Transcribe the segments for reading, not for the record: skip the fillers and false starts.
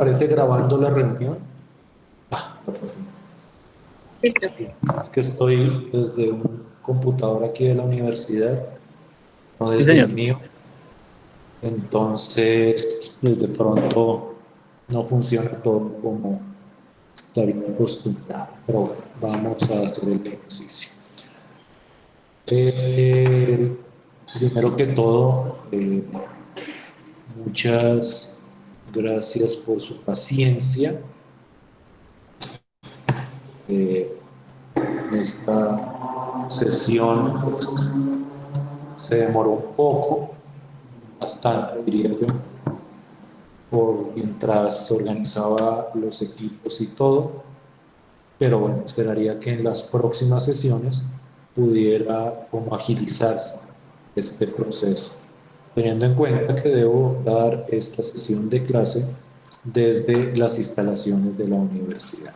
Parece grabando la reunión. Que estoy desde un computador aquí de la universidad, no Sí, desde el señor. mío. Entonces, pues de pronto no funciona todo como estaría acostumbrado. Pero bueno, vamos a hacer el ejercicio. Primero que todo, muchas gracias por su paciencia. Esta sesión pues, se demoró un poco, bastante diría yo, mientras organizaba los equipos y todo, pero bueno, esperaría que en las próximas sesiones pudiera como agilizarse este proceso, teniendo en cuenta que debo dar esta sesión de clase desde las instalaciones de la universidad.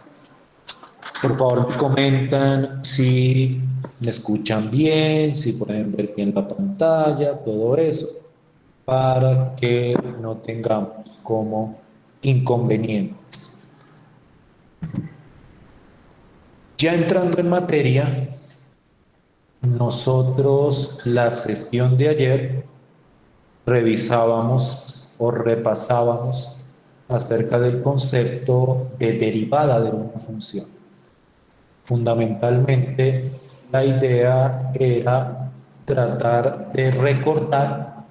Por favor, me comentan si me escuchan bien, si pueden ver bien la pantalla, todo eso, para que no tengamos como inconvenientes. Ya entrando en materia, nosotros la sesión de ayer revisábamos o repasábamos acerca del concepto de derivada de una función. Fundamentalmente, la idea era tratar de recordar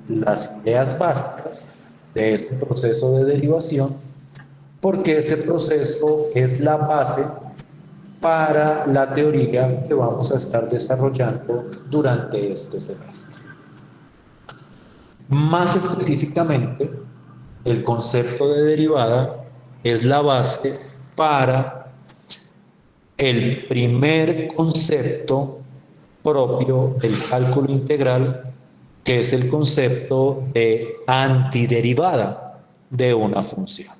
las ideas básicas de este proceso de derivación, porque ese proceso es la base para la teoría que vamos a estar desarrollando durante este semestre. Más específicamente, el concepto de derivada es la base para el primer concepto propio del cálculo integral, que es el concepto de antiderivada de una función.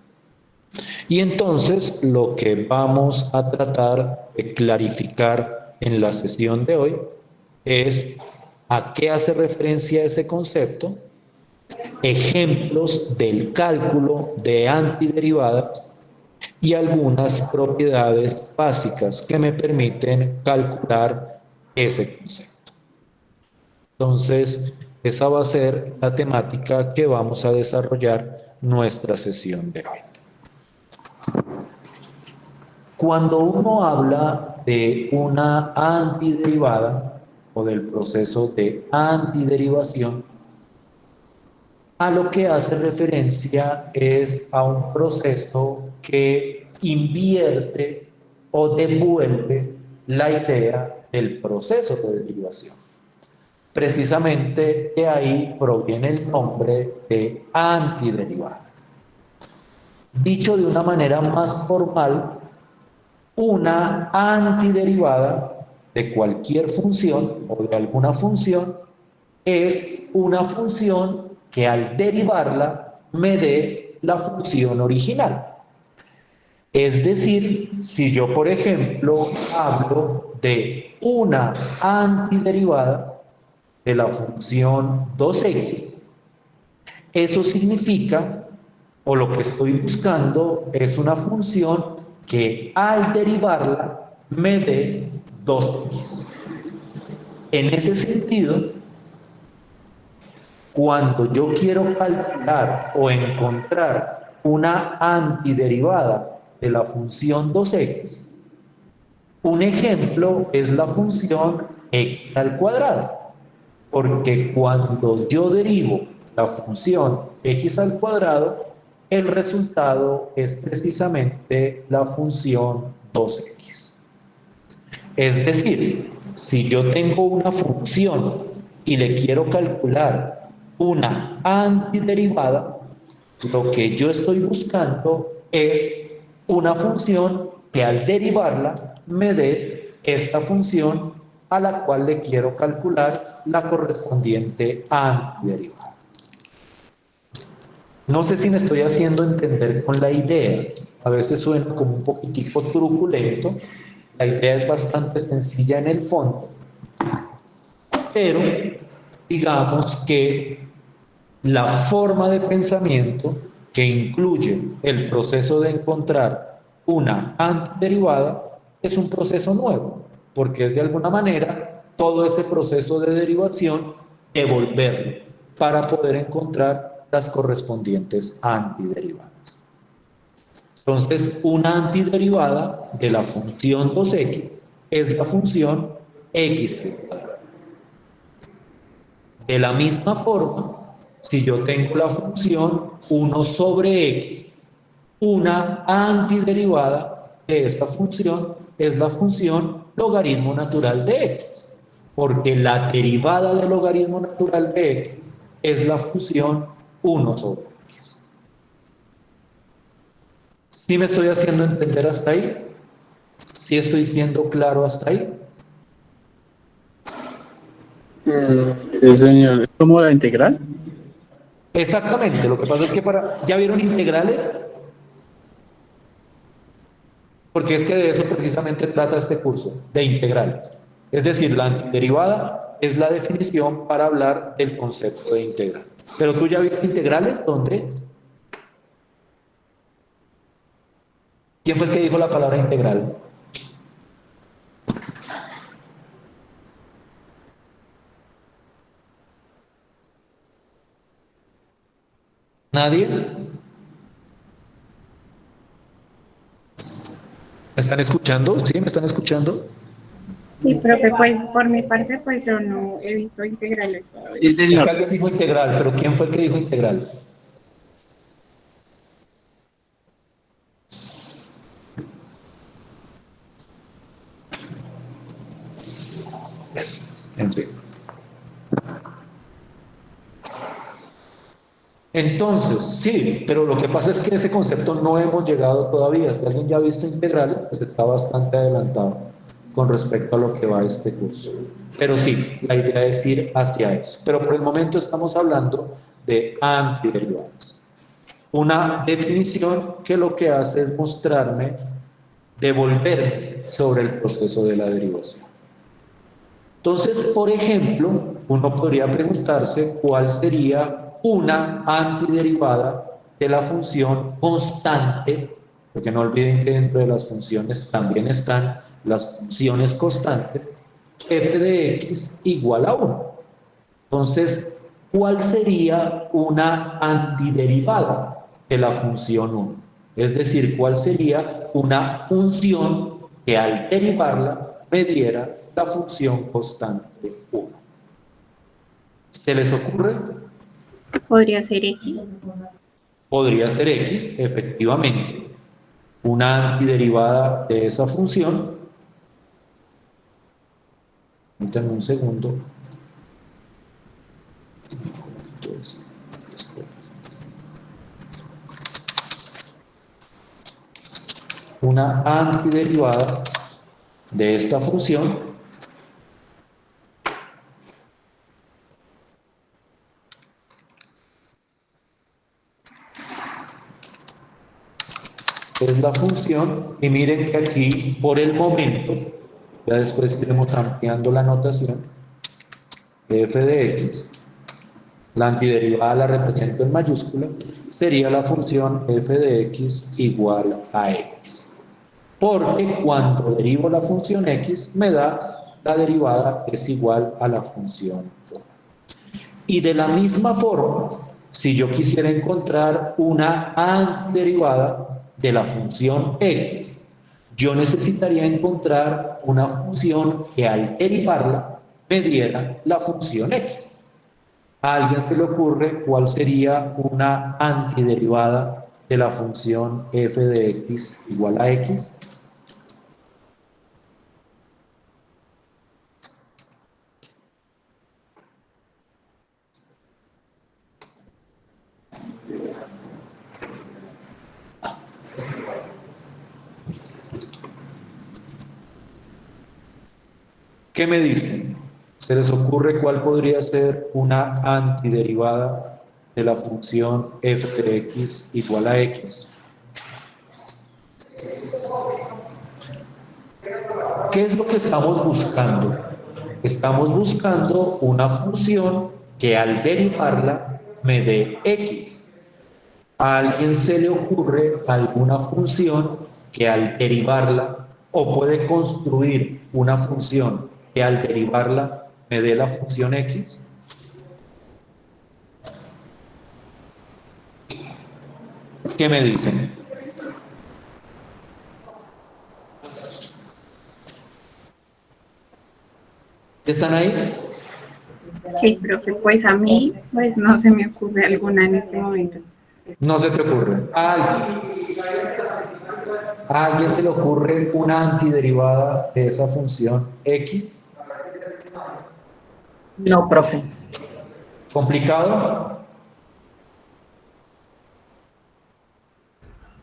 Y entonces lo que vamos a tratar de clarificar en la sesión de hoy es a qué hace referencia ese concepto, ejemplos del cálculo de antiderivadas y algunas propiedades básicas que me permiten calcular ese concepto. Entonces, esa va a ser la temática que vamos a desarrollar nuestra sesión de hoy. Cuando uno habla de una antiderivada o del proceso de antiderivación, a lo que hace referencia es a un proceso que invierte o devuelve la idea del proceso de derivación. Precisamente de ahí proviene el nombre de antiderivada. Dicho de una manera más formal, una antiderivada de cualquier función o de alguna función es una función que al derivarla me dé la función original. Es decir, si yo, por ejemplo, hablo de una antiderivada de la función 2x, eso significa, o lo que estoy buscando, es una función que al derivarla me dé 2x. En ese sentido, cuando yo quiero calcular o encontrar una antiderivada de la función 2x, un ejemplo es la función x al cuadrado, porque cuando yo derivo la función x al cuadrado, el resultado es precisamente la función 2x. Es decir, si yo tengo una función y le quiero calcular una antiderivada, lo que yo estoy buscando es una función que al derivarla me dé esta función a la cual le quiero calcular la correspondiente antiderivada. No sé si me estoy haciendo entender con la idea. A veces suena como un poquitico truculento. La idea es bastante sencilla en el fondo, pero digamos que la forma de pensamiento que incluye el proceso de encontrar una antiderivada es un proceso nuevo, porque es de alguna manera todo ese proceso de derivación devolverlo para poder encontrar las correspondientes antiderivadas. Entonces, una antiderivada de la función 2x es la función x. De la misma forma, si yo tengo la función 1 sobre x, una antiderivada de esta función es la función logaritmo natural de x, porque la derivada del logaritmo natural de x es la función 1 sobre x. ¿Sí me estoy haciendo entender hasta ahí? ¿Sí estoy siendo claro hasta ahí? Sí, señor. ¿Es como la integral? Exactamente, lo que pasa es que ¿ya vieron integrales? Porque es que de eso precisamente trata este curso, de integrales. Es decir, la antiderivada es la definición para hablar del concepto de integral. Pero tú ya viste integrales, ¿dónde? ¿Quién fue el que dijo la palabra integral? ¿Nadie? ¿Me están escuchando? ¿Sí? ¿Me están escuchando? Sí, profe, pues por mi parte, pues yo no he visto integrales todavía. Sí, Es que señor. alguien dijo integral, pero ¿quién fue el que dijo integral? En fin. Entonces, sí, pero lo que pasa es que ese concepto no hemos llegado todavía. Si alguien ya ha visto integrales, pues está bastante adelantado con respecto a lo que va este curso. Pero sí, la idea es ir hacia eso. Pero por el momento estamos hablando de antiderivadas. Una definición que lo que hace es mostrarme, devolverme sobre el proceso de la derivación. Entonces, por ejemplo, uno podría preguntarse cuál sería una antiderivada de la función constante, porque no olviden que dentro de las funciones también están las funciones constantes, f de x igual a 1. Entonces, ¿cuál sería una antiderivada de la función 1? Es decir, ¿cuál sería una función que al derivarla me diera la función constante 1? ¿Se les ocurre? Podría ser X. Podría ser x, efectivamente. Una antiderivada de esa función. Permítanme un segundo. Entonces, una antiderivada de esta función es la función, y miren que aquí por el momento, ya después iremos ampliando la notación, f de x, la antiderivada la represento en mayúscula, sería la función f de x igual a x. Porque cuando derivo la función x, me da la derivada que es igual a la función 1. Y de la misma forma, si yo quisiera encontrar una antiderivada de la función x, yo necesitaría encontrar una función que al derivarla me diera la función x. ¿A alguien se le ocurre cuál sería una antiderivada de la función f de x igual a x? ¿Qué me dicen? ¿Se les ocurre cuál podría ser una antiderivada de la función f de x igual a x? ¿Qué es lo que estamos buscando? Estamos buscando una función que al derivarla me dé x. ¿A alguien se le ocurre alguna función que al derivarla, o puede construir una función que al derivarla me dé la función x? ¿Qué me dicen? ¿Están ahí? Sí, profe, pues a mí pues no se me ocurre alguna en este momento. No se te ocurre. ¿A alguien se le ocurre una antiderivada de esa función x? No, profe. ¿Complicado?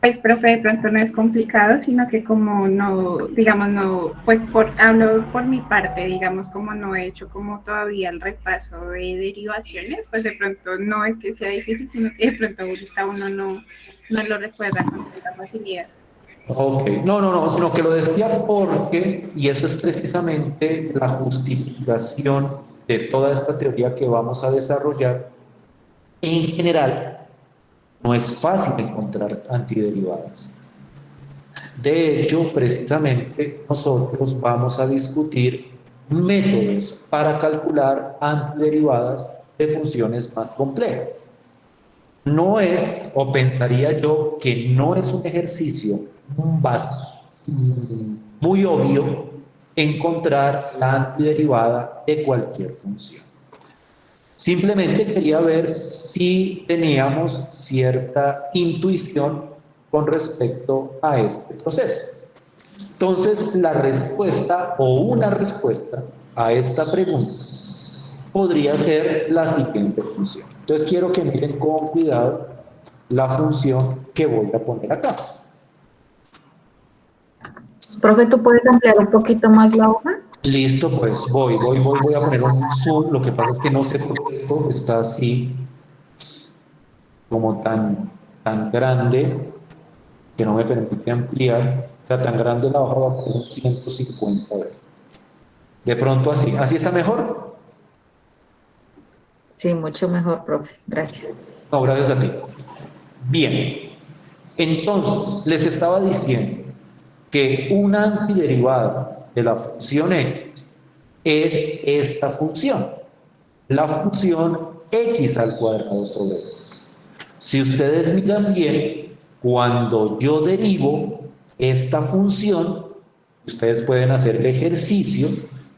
Pues, profe, de pronto no es complicado, sino que como no, digamos, no, pues hablo por mi parte, digamos, como no he hecho como todavía el repaso de derivaciones, pues de pronto no es que sea difícil, sino que de pronto ahorita uno no lo recuerda con tanta facilidad. Ok, no, sino que lo decía porque, y eso es precisamente la justificación de toda esta teoría que vamos a desarrollar, en general no es fácil encontrar antiderivadas. De hecho, precisamente nosotros vamos a discutir métodos para calcular antiderivadas de funciones más complejas. No es, o pensaría yo, que no es un ejercicio muy obvio encontrar la antiderivada de cualquier función. Simplemente quería ver si teníamos cierta intuición con respecto a este proceso. Entonces, la respuesta o una respuesta a esta pregunta podría ser la siguiente función. Entonces, quiero que miren con cuidado la función que voy a poner acá. Profe, ¿tú puedes ampliar un poquito más la hoja? Listo, pues voy a poner un zoom. Lo que pasa es que no sé por qué esto está así, como tan grande, que no me permite ampliar. O sea, tan grande la hoja, va a poner un 150. A ver. De pronto así está mejor. Sí, mucho mejor, profe. Gracias. No, gracias a ti. Bien, entonces les estaba diciendo que una antiderivada de la función x es esta función, la función x al cuadrado sobre 2. Si ustedes miran bien, cuando yo derivo esta función, ustedes pueden hacer el ejercicio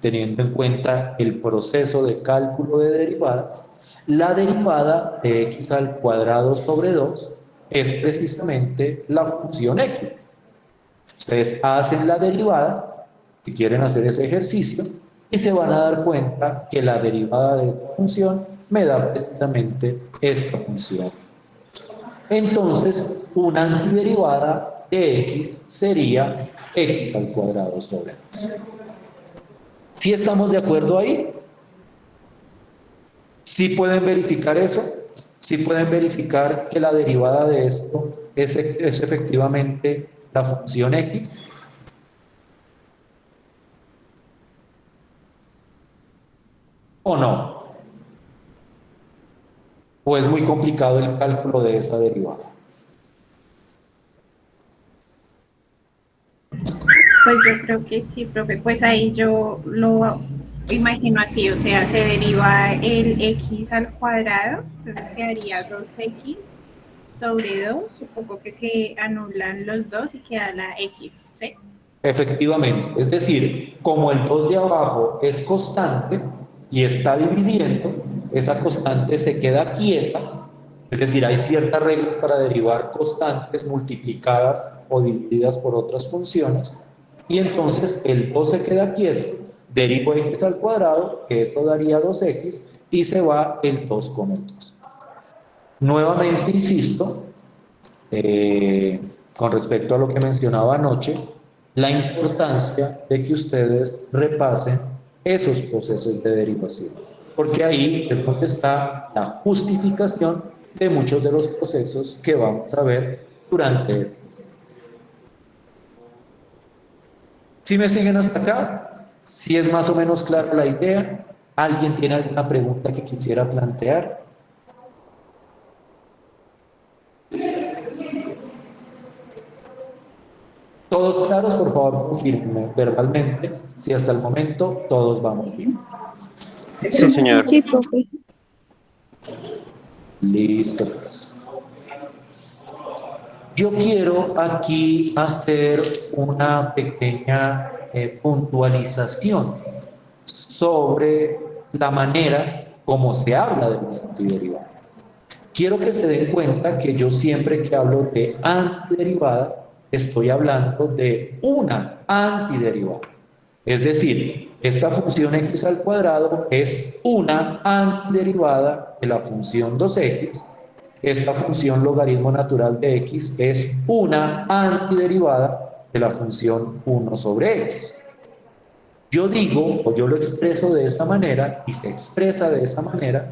teniendo en cuenta el proceso de cálculo de derivadas. La derivada de x al cuadrado sobre 2 es precisamente la función x. Ustedes hacen la derivada, si quieren hacer ese ejercicio, y se van a dar cuenta que la derivada de esta función me da precisamente esta función. Entonces, una antiderivada de x sería x al cuadrado sobre 2. ¿Sí estamos de acuerdo ahí? ¿Sí pueden verificar eso? ¿Sí pueden verificar que la derivada de esto es efectivamente la función x? ¿O no? ¿O es muy complicado el cálculo de esa derivada? Pues yo creo que sí, profe, pues ahí yo lo imagino así, o sea, se deriva el x al cuadrado, entonces quedaría 2x sobre 2, supongo que se anulan los 2 y queda la x, ¿sí? Efectivamente, es decir, como el 2 de abajo es constante y está dividiendo, esa constante se queda quieta, es decir, hay ciertas reglas para derivar constantes multiplicadas o divididas por otras funciones, y entonces el 2 se queda quieto, derivo x al cuadrado, que esto daría 2x, y se va el 2 con el 2. Nuevamente insisto, con respecto a lo que mencionaba anoche, la importancia de que ustedes repasen esos procesos de derivación, porque ahí es donde está la justificación de muchos de los procesos que vamos a ver durante este. ¿Sí me siguen hasta acá? ¿Sí es más o menos clara la idea? ¿Alguien tiene alguna pregunta que quisiera plantear? Todos claros, por favor, confirmen verbalmente si hasta el momento todos vamos bien. Sí, señor. Sí, profe. Listo, pues. Yo quiero aquí hacer una pequeña puntualización sobre la manera como se habla de las antiderivadas. Quiero que se den cuenta que yo siempre que hablo de antiderivada, estoy hablando de una antiderivada. Es decir, esta función x al cuadrado es una antiderivada de la función 2x. Esta función logaritmo natural de x es una antiderivada de la función 1 sobre x. Yo digo, o yo lo expreso de esta manera, y se expresa de esa manera,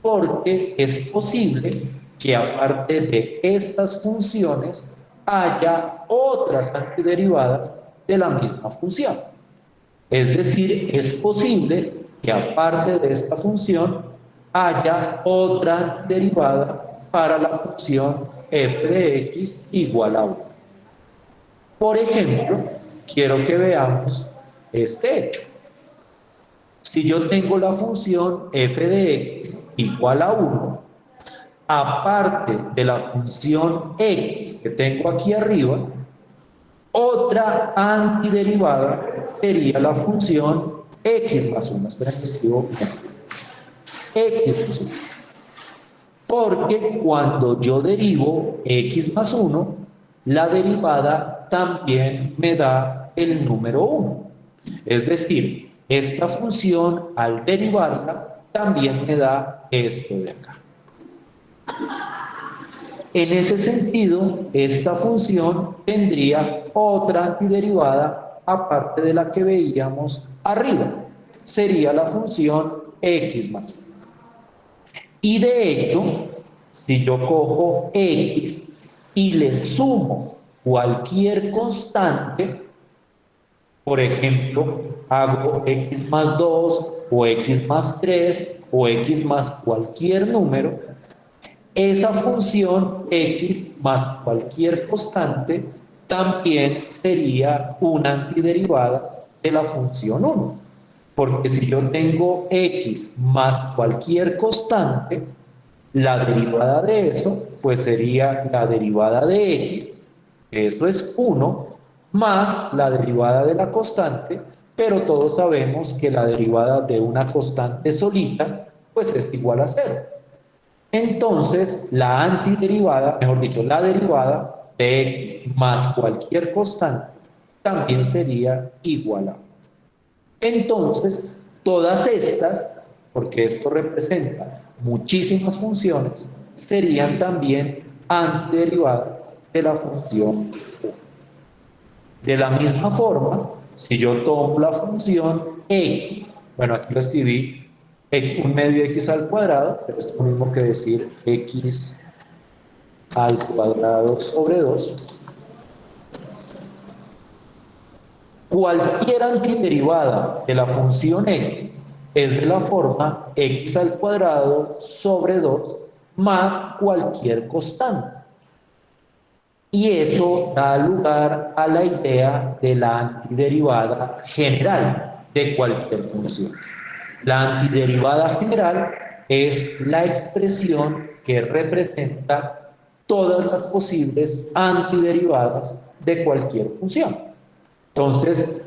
porque es posible que aparte de estas funciones haya otras antiderivadas de la misma función. Es decir, es posible que aparte de esta función haya otra antiderivada para la función f de x igual a 1. Por ejemplo, quiero que veamos este hecho. Si yo tengo la función f de x igual a 1, aparte de la función x que tengo aquí arriba, otra antiderivada sería la función x más 1. Esperen que escribo x más 1. Porque cuando yo derivo x más 1, la derivada también me da el número 1. Es decir, esta función al derivarla también me da esto de acá. En ese sentido, esta función tendría otra antiderivada aparte de la que veíamos arriba. Sería la función x más 1. Y de hecho, si yo cojo x y le sumo cualquier constante, por ejemplo, hago x más 2 o x más 3 o x más cualquier número, esa función x más cualquier constante también sería una antiderivada de la función 1. Porque si yo tengo x más cualquier constante, la derivada de eso pues sería la derivada de x, esto es 1, más la derivada de la constante, pero todos sabemos que la derivada de una constante solita pues es igual a 0. Entonces, la antiderivada, mejor dicho, la derivada de x más cualquier constante también sería igual a 1. Entonces, todas estas, porque esto representa muchísimas funciones, serían también antiderivadas de la función 1. De la misma forma, si yo tomo la función x, bueno, aquí lo escribí, un medio x al cuadrado, pero es lo mismo que decir x al cuadrado sobre 2. Cualquier antiderivada de la función x es de la forma x al cuadrado sobre 2 más cualquier constante. Y eso da lugar a la idea de la antiderivada general de cualquier función. La antiderivada general es la expresión que representa todas las posibles antiderivadas de cualquier función. Entonces,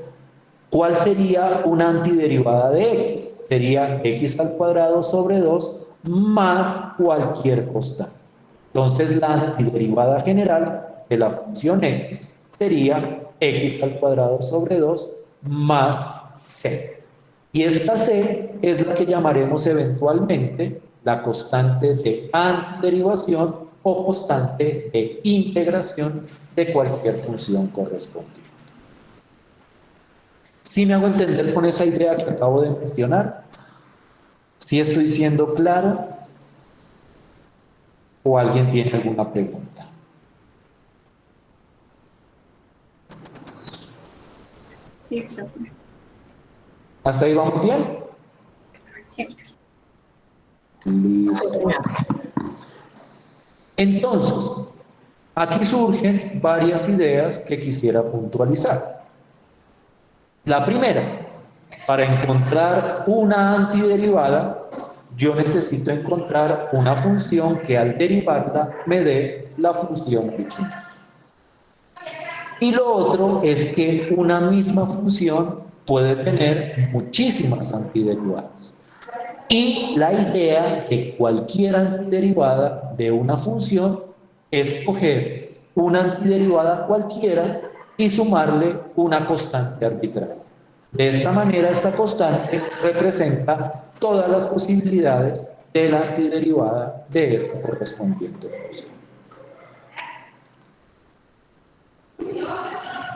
¿cuál sería una antiderivada de x? Sería x al cuadrado sobre 2 más cualquier constante. Entonces, la antiderivada general de la función x sería x al cuadrado sobre 2 más c. Y esta c es la que llamaremos eventualmente la constante de antiderivación o constante de integración de cualquier función correspondiente. ¿Sí me hago entender con esa idea que acabo de mencionar? ¿Sí estoy siendo claro? ¿O alguien tiene alguna pregunta? Sí, profe. ¿Hasta ahí vamos bien? Sí. Listo. Entonces, Aquí surgen varias ideas que quisiera puntualizar. La primera, para encontrar una antiderivada, yo necesito encontrar una función que al derivarla me dé la función original. Y lo otro es que una misma función puede tener muchísimas antiderivadas. Y la idea de cualquier antiderivada de una función es coger una antiderivada cualquiera y sumarle una constante arbitraria. De esta manera, esta constante representa todas las posibilidades de la antiderivada de esta correspondiente función.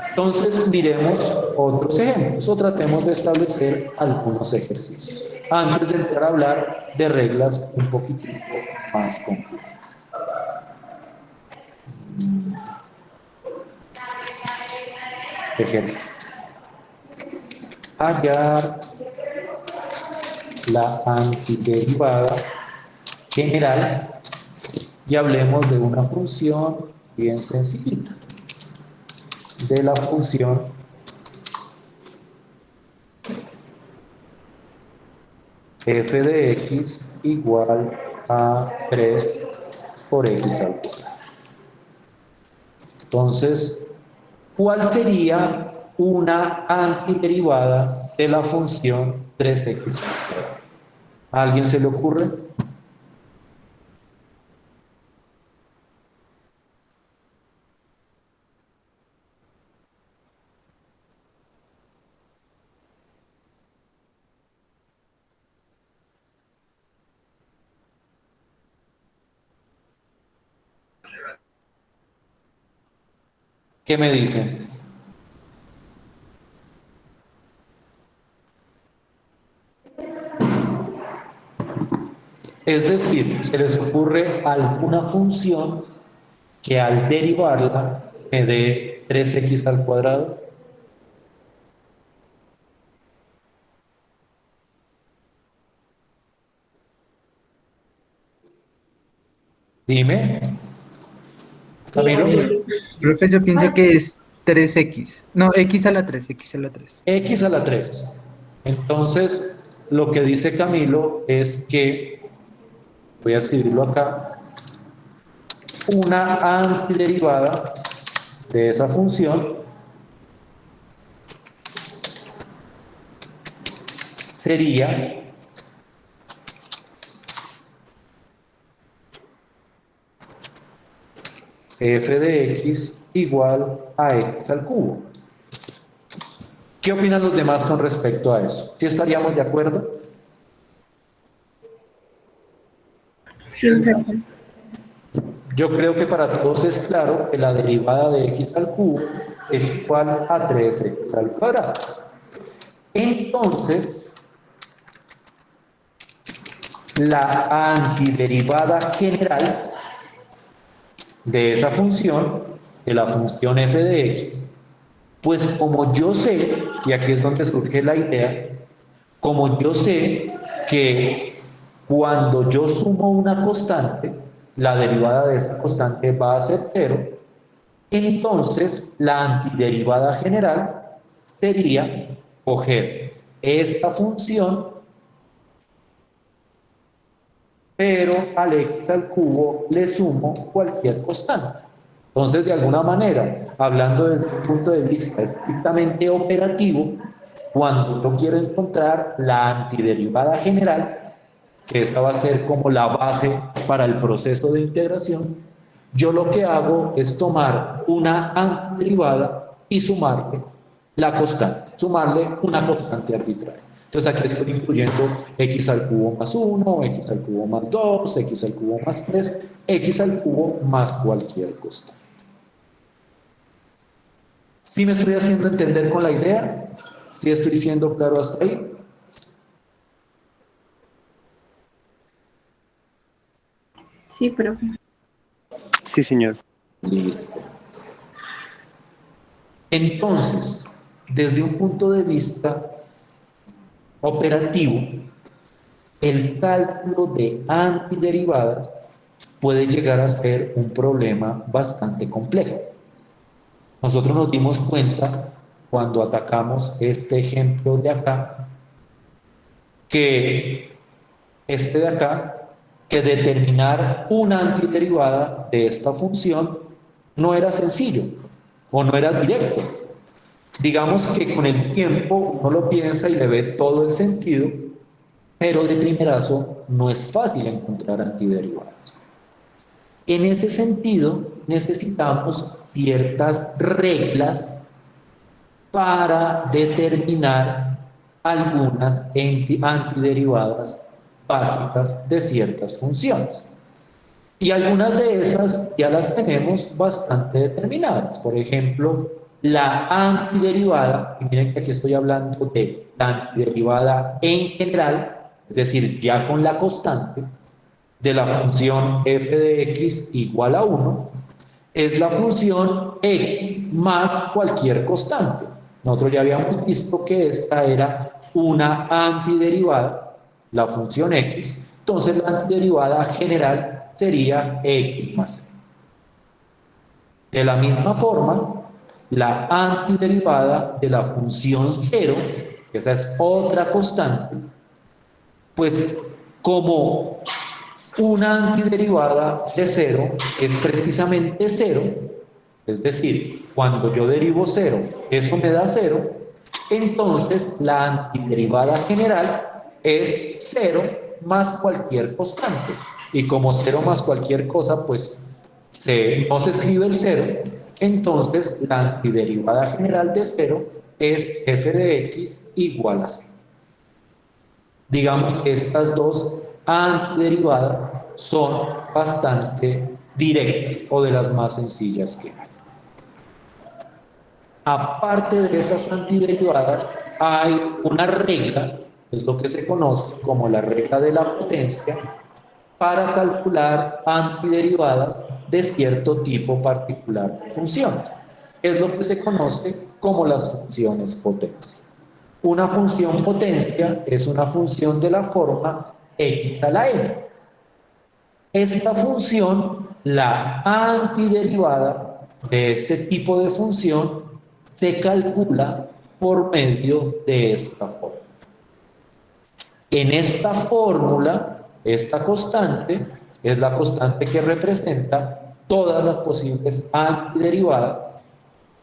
Entonces, miremos otros ejemplos o tratemos de establecer algunos ejercicios antes de entrar a hablar de reglas un poquitito más complejas. Ejercicio. Hallar la antiderivada general y hablemos de una función bien sencillita, de la función f de x igual a 3 por x al cuadrado. Entonces, ¿cuál sería una antiderivada de la función 3x al cuadrado? ¿A alguien se le ocurre? ¿Qué me dicen? Es decir, ¿se les ocurre alguna función que al derivarla me dé 3x al cuadrado? Dime. Camilo. Profe, yo pienso que es 3x. No, x a la 3, x a la 3. X a la 3. Entonces, lo que dice Camilo es que, voy a escribirlo acá, una antiderivada de esa función sería f de x igual a x al cubo. ¿Qué opinan los demás con respecto a eso? ¿Sí estaríamos de acuerdo? Sí, perfecto. Yo creo que para todos es claro que la derivada de x al cubo es igual a 3x al cuadrado. Entonces, la antiderivada general de esa función, de la función f de x, pues como yo sé, y aquí es donde surge la idea, como yo sé que cuando yo sumo una constante, la derivada de esa constante va a ser 0, entonces la antiderivada general sería coger esta función, pero al x al cubo le sumo cualquier constante. Entonces, de alguna manera, hablando desde un punto de vista estrictamente operativo, cuando yo quiero encontrar la antiderivada general, que esa va a ser como la base para el proceso de integración, yo lo que hago es tomar una antiderivada y sumarle la constante, sumarle una constante arbitraria. Entonces aquí estoy incluyendo x al cubo más 1, x al cubo más 2, x al cubo más 3, x al cubo más cualquier constante. ¿Sí me estoy haciendo entender con la idea? ¿Sí estoy siendo claro hasta ahí? Sí, profe. Sí, señor. Listo. Entonces, desde un punto de vista operativo, el cálculo de antiderivadas puede llegar a ser un problema bastante complejo. Nosotros nos dimos cuenta cuando atacamos este ejemplo de acá, que este de acá, que determinar una antiderivada de esta función no era sencillo o no era directo. Digamos que con el tiempo uno lo piensa y le ve todo el sentido, pero de primerazo no es fácil encontrar antiderivadas. En ese sentido, necesitamos ciertas reglas para determinar algunas antiderivadas básicas de ciertas funciones. Y algunas de esas ya las tenemos bastante determinadas. Por ejemplo, la antiderivada, y miren que aquí estoy hablando de la antiderivada en general, es decir, ya con la constante, de la función f de x igual a 1, es la función x más cualquier constante. Nosotros ya habíamos visto que esta era una antiderivada, la función x, entonces la antiderivada general sería x más c. De la misma forma, la antiderivada de la función 0, que esa es otra constante, pues como una antiderivada de 0 es precisamente 0, es decir, cuando yo derivo 0, eso me da 0, entonces la antiderivada general es 0 más cualquier constante. Y como 0 más cualquier cosa, pues no se escribe el 0, entonces la antiderivada general de 0 es f de x igual a 0. Digamos que estas dos antiderivadas son bastante directas o de las más sencillas que hay. Aparte de esas antiderivadas, hay una regla, es lo que se conoce como la regla de la potencia, para calcular antiderivadas de cierto tipo particular de funciones. Es lo que se conoce como las funciones potencia. Una función potencia es una función de la forma x a la n. Esta función, la antiderivada de este tipo de función, se calcula por medio de esta fórmula. En esta fórmula, esta constante es la constante que representa todas las posibles antiderivadas,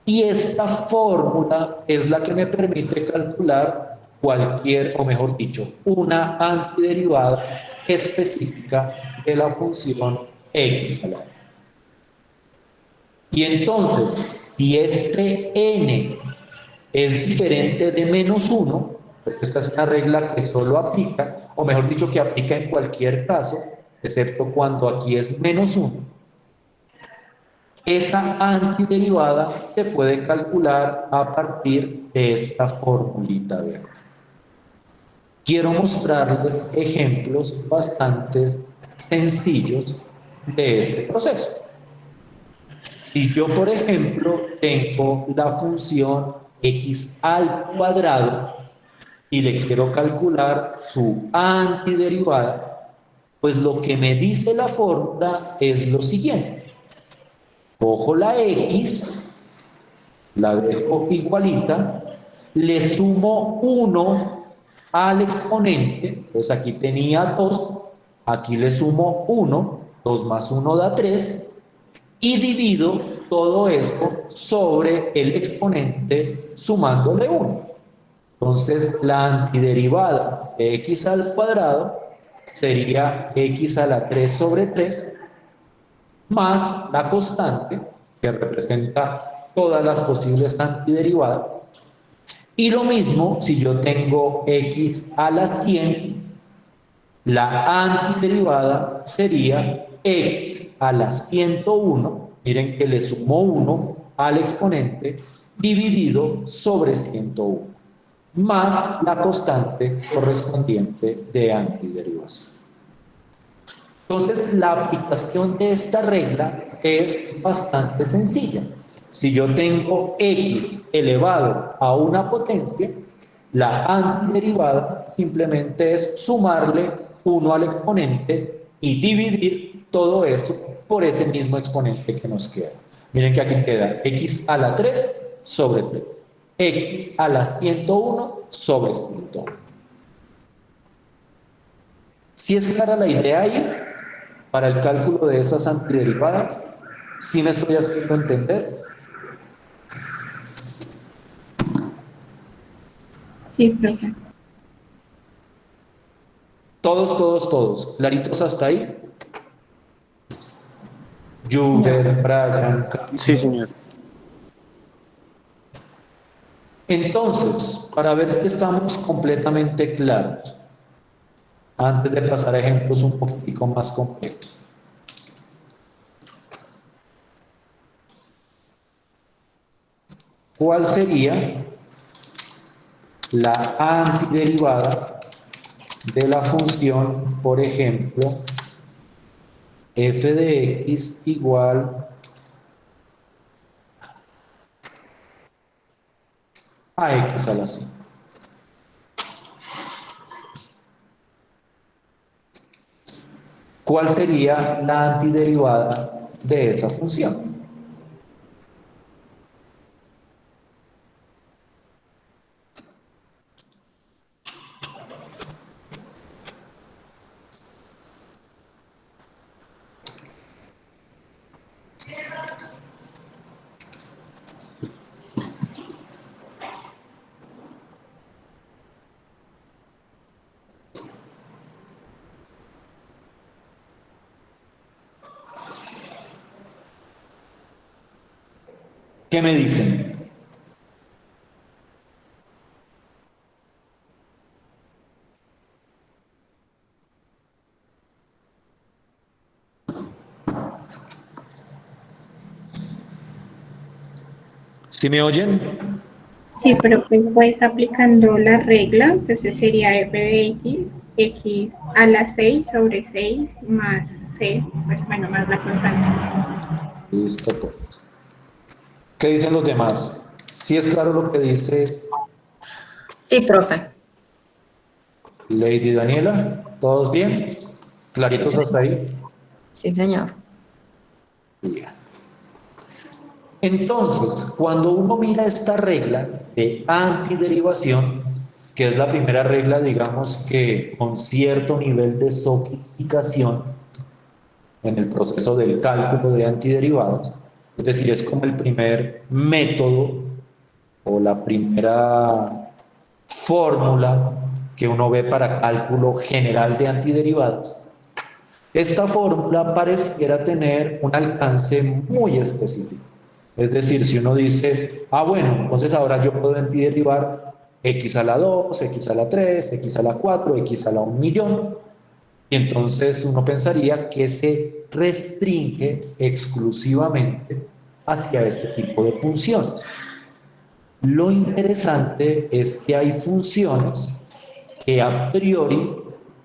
y esta fórmula es la que me permite calcular cualquier, o mejor dicho, una antiderivada específica de la función x a la n. Y entonces, si este n es diferente de menos 1, porque esta es una regla que solo aplica, o mejor dicho, que aplica en cualquier caso, excepto cuando aquí es menos 1, esa antiderivada se puede calcular a partir de esta formulita de acá. Quiero mostrarles ejemplos bastante sencillos de ese proceso. Si yo, por ejemplo, tengo la función x al cuadrado y le quiero calcular su antiderivada, pues lo que me dice la fórmula es lo siguiente. Cojo la x, la dejo igualita, le sumo 1 al exponente, pues aquí tenía 2, aquí le sumo 1, 2 más 1 da 3, y divido todo esto sobre el exponente sumándole 1. Entonces la antiderivada de x al cuadrado sería x a la 3 sobre 3 más la constante que representa todas las posibles antiderivadas. Y lo mismo si yo tengo x a la 100, la antiderivada sería x a la 101, miren que le sumo 1 al exponente, dividido sobre 101, más la constante correspondiente de antiderivación. Entonces, la aplicación de esta regla es bastante sencilla. Si yo tengo x elevado a una potencia, la antiderivada simplemente es sumarle 1 al exponente y dividir todo esto por ese mismo exponente que nos queda. Miren que aquí queda x a la 3 sobre 3, x a la 101 sobre 101. Si es clara la idea ahí, para el cálculo de esas antiderivadas, ¿sí me estoy haciendo entender? Sí, profe. Todos, claritos hasta ahí. Juber, Brian, Sí, señor. entonces, para ver si estamos completamente claros, antes de pasar a ejemplos un poquitico más complejos. ¿Cuál sería la antiderivada de la función, por ejemplo, f de x igual a x a la 5? ¿Cuál sería la antiderivada de esa función? ¿Qué me dicen? ¿Sí me oyen? Sí, pero pues aplicando la regla, entonces sería f de x a la 6 sobre 6 más c, pues bueno, más la constante. Listo, pues. ¿Qué dicen los demás? ¿Sí es claro lo que dice Sí, profe. Lady Daniela? ¿Todos bien? ¿Claritos Sí, hasta ahí? Sí, señor. Bien. Entonces, cuando uno mira esta regla de antiderivación, que es la primera regla, digamos que con cierto nivel de sofisticación en el proceso del cálculo de antiderivados, es decir, es como el primer método o la primera fórmula que uno ve para cálculo general de antiderivadas. Esta fórmula pareciera tener un alcance muy específico. Es decir, si uno dice, bueno, entonces ahora yo puedo antiderivar x a la 2, x a la 3, x a la 4, x a la 1.000.000, y entonces uno pensaría que se restringe exclusivamente hacia este tipo de funciones. Lo interesante es que hay funciones que a priori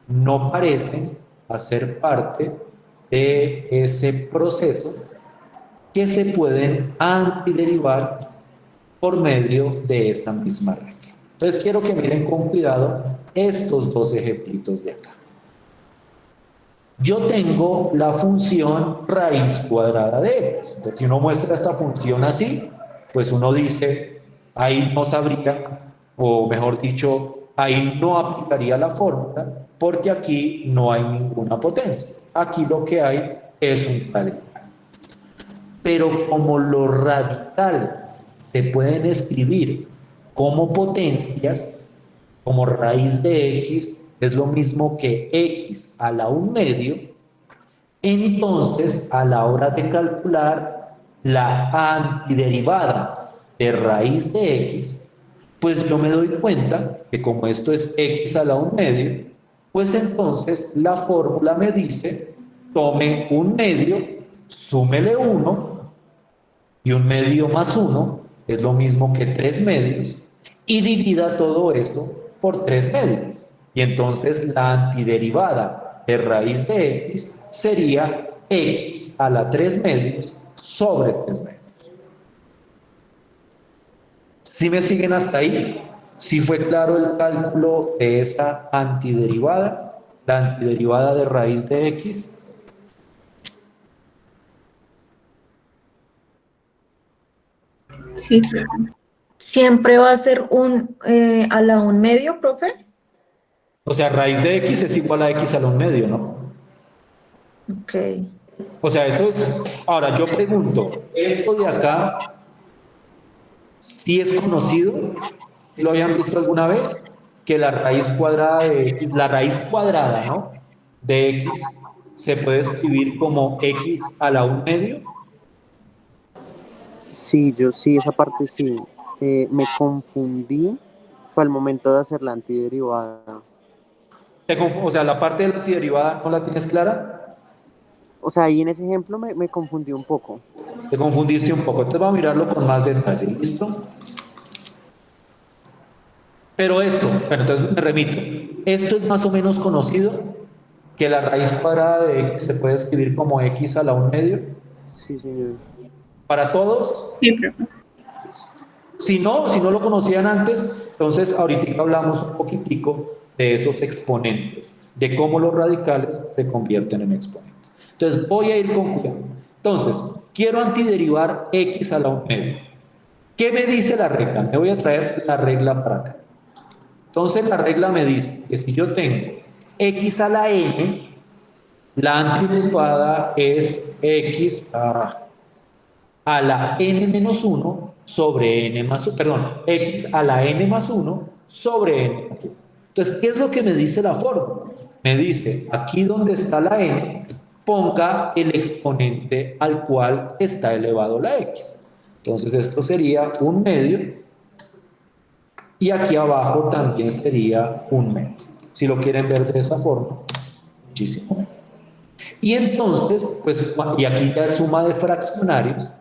no parecen hacer parte de ese proceso, que se pueden antiderivar por medio de esta misma regla. Entonces quiero que miren con cuidado estos dos ejemplitos de acá. Yo tengo la función raíz cuadrada de x. Entonces, si uno muestra esta función así, pues uno dice, ahí no sabría, o mejor dicho, ahí no aplicaría la fórmula, porque aquí no hay ninguna potencia. Aquí lo que hay es un radical. Pero como los radicales se pueden escribir como potencias, como raíz de x es lo mismo que x a la 1/2, entonces a la hora de calcular la antiderivada de raíz de x, pues yo me doy cuenta que como esto es x a la 1/2, pues entonces la fórmula me dice, tome 1/2, súmele 1, y 1/2 más 1 es lo mismo que 3/2, y divida todo esto por 3/2. Y entonces la antiderivada de raíz de x sería x a la 3/2 sobre 3/2. ¿Sí me siguen hasta ahí? ¿Sí fue claro el cálculo de esa antiderivada? La antiderivada de raíz de x. Sí, profe. ¿Siempre va a ser a la 1/2, profe? O sea, raíz de x es igual a x a la 1/2, ¿no? Ok. O sea, eso es... Ahora, yo pregunto, ¿esto de acá sí es conocido? ¿Sí lo habían visto alguna vez? Que la raíz cuadrada de x, la raíz cuadrada, ¿no? De x se puede escribir como x a la 1/2. Sí, yo sí, esa parte sí. Me confundí fue al momento de hacer la antiderivada. O sea, la parte de la antiderivada no la tienes clara. O sea, ahí en ese ejemplo me confundí un poco. Te confundiste un poco. Entonces vamos a mirarlo con más detalle. ¿Listo? Pero esto, bueno, entonces me remito. Esto es más o menos conocido, que la raíz cuadrada de x se puede escribir como x a la 1/2. Sí, señor. Para todos. Sí, profe. Si no lo conocían antes, entonces ahorita hablamos un poquitico de esos exponentes, de cómo los radicales se convierten en exponentes. Entonces voy a ir con cuidado. Entonces, quiero antiderivar x a la 1/2. ¿Qué me dice la regla? Me voy a traer la regla para acá. Entonces la regla me dice que si yo tengo x a la n, la antiderivada es x a la n menos 1 sobre n más 1, perdón, x a la n más 1 sobre n más 1. Entonces, ¿qué es lo que me dice la fórmula? Me dice, aquí donde está la n, ponga el exponente al cual está elevado la x. Entonces, esto sería 1/2, y aquí abajo también sería 1/2. Si lo quieren ver de esa forma, muchísimo mejor. Y entonces, pues, y aquí ya es suma de fraccionarios,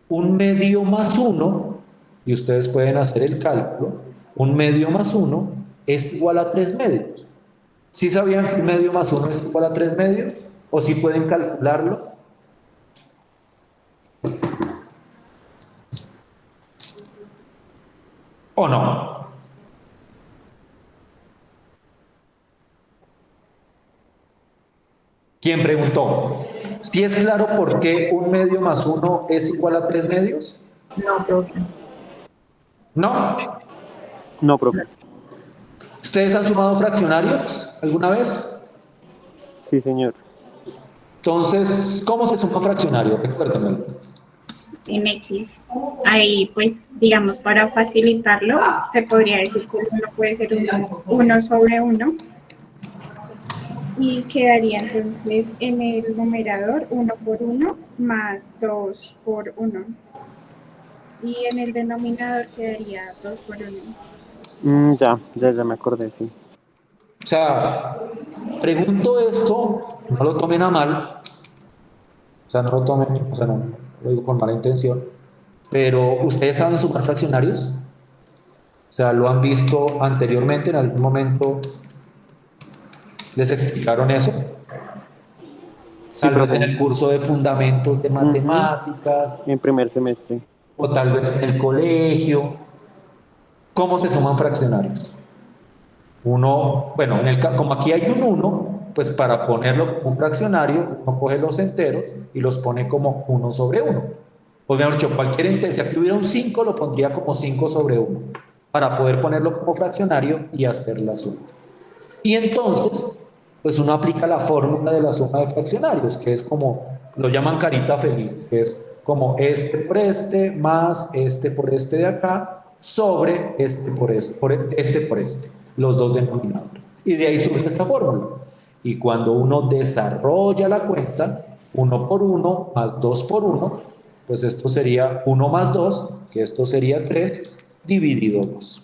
1/2 más 1, y ustedes pueden hacer el cálculo, 1/2 más 1 es igual a 3/2. ¿Sí sabían que 1/2 más 1 es igual a 3/2? ¿O sí pueden calcularlo? ¿O no? ¿Quién preguntó? ¿Sí es claro por qué 1/2 más 1 es igual a 3/2? No, profe. ¿No? No, profe. ¿Ustedes han sumado fraccionarios alguna vez? Sí, señor. Entonces, ¿cómo se suma fraccionario? Recuérdenme. En X. Ahí, pues, digamos, para facilitarlo, se podría decir que uno puede ser 1 sobre 1. Y quedaría entonces en el numerador 1 por 1 más 2 por 1. Y en el denominador quedaría 2 por 1. Ya me acordé, sí. O sea, pregunto esto, no lo tomen a mal, o sea, no lo tomen, o sea, no lo digo con mala intención, pero ¿ustedes saben sumar fraccionarios? O sea, ¿lo han visto anteriormente? ¿En algún momento les explicaron eso? Sí, Tal vez profe. en el curso de fundamentos de matemáticas, En primer semestre. o tal vez en el colegio. ¿Cómo se suman fraccionarios? Uno, bueno, como aquí hay un 1, pues para ponerlo como un fraccionario, uno coge los enteros y los pone como 1 sobre 1. O mejor dicho, cualquier entero, si aquí hubiera un 5, lo pondría como 5 sobre 1, para poder ponerlo como fraccionario y hacer la suma. Y entonces, pues uno aplica la fórmula de la suma de fraccionarios, que es como, lo llaman carita feliz, que es como este por este, más este por este de acá, sobre este por este, los dos denominadores. Y de ahí surge esta fórmula. Y cuando uno desarrolla la cuenta, 1 por 1 más 2 por 1, pues esto sería 1 más 2, que esto sería 3, dividido 2.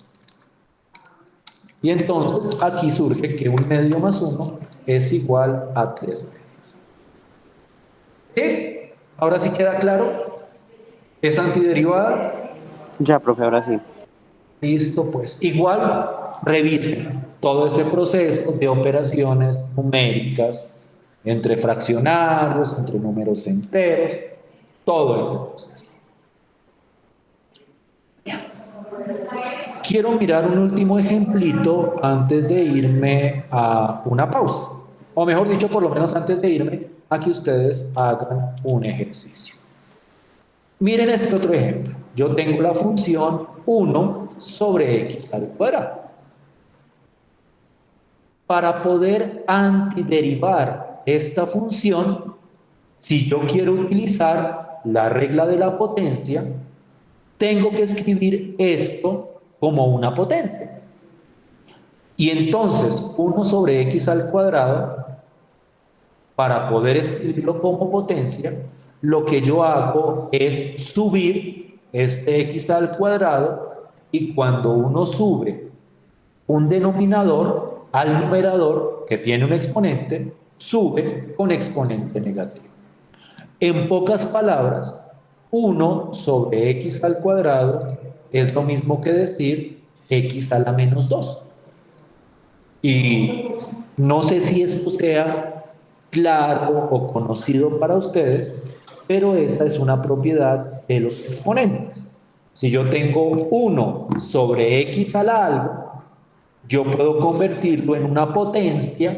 Y entonces aquí surge que 1/2 más 1 es igual a 3/2. ¿Sí? Ahora sí queda claro. ¿Es antiderivada? Ya, profe, ahora sí. Listo, pues. Igual, revisen todo ese proceso de operaciones numéricas entre fraccionarios, entre números enteros, todo ese proceso. Quiero mirar un último ejemplito antes de irme a una pausa. O mejor dicho, por lo menos antes de irme, a que ustedes hagan un ejercicio. Miren este otro ejemplo. yo tengo la función 1 sobre x al cuadrado. Para poder antiderivar esta función, si yo quiero utilizar la regla de la potencia, tengo que escribir esto como una potencia. Y entonces 1 sobre x al cuadrado, para poder escribirlo como potencia, lo que yo hago es subir este x al cuadrado, y cuando uno sube un denominador al numerador que tiene un exponente, sube con exponente negativo. En pocas palabras, 1 sobre x al cuadrado es lo mismo que decir x a la menos 2. Y no sé si esto sea claro o conocido para ustedes, pero esa es una propiedad de los exponentes. Si yo tengo 1 sobre x a la algo, yo puedo convertirlo en una potencia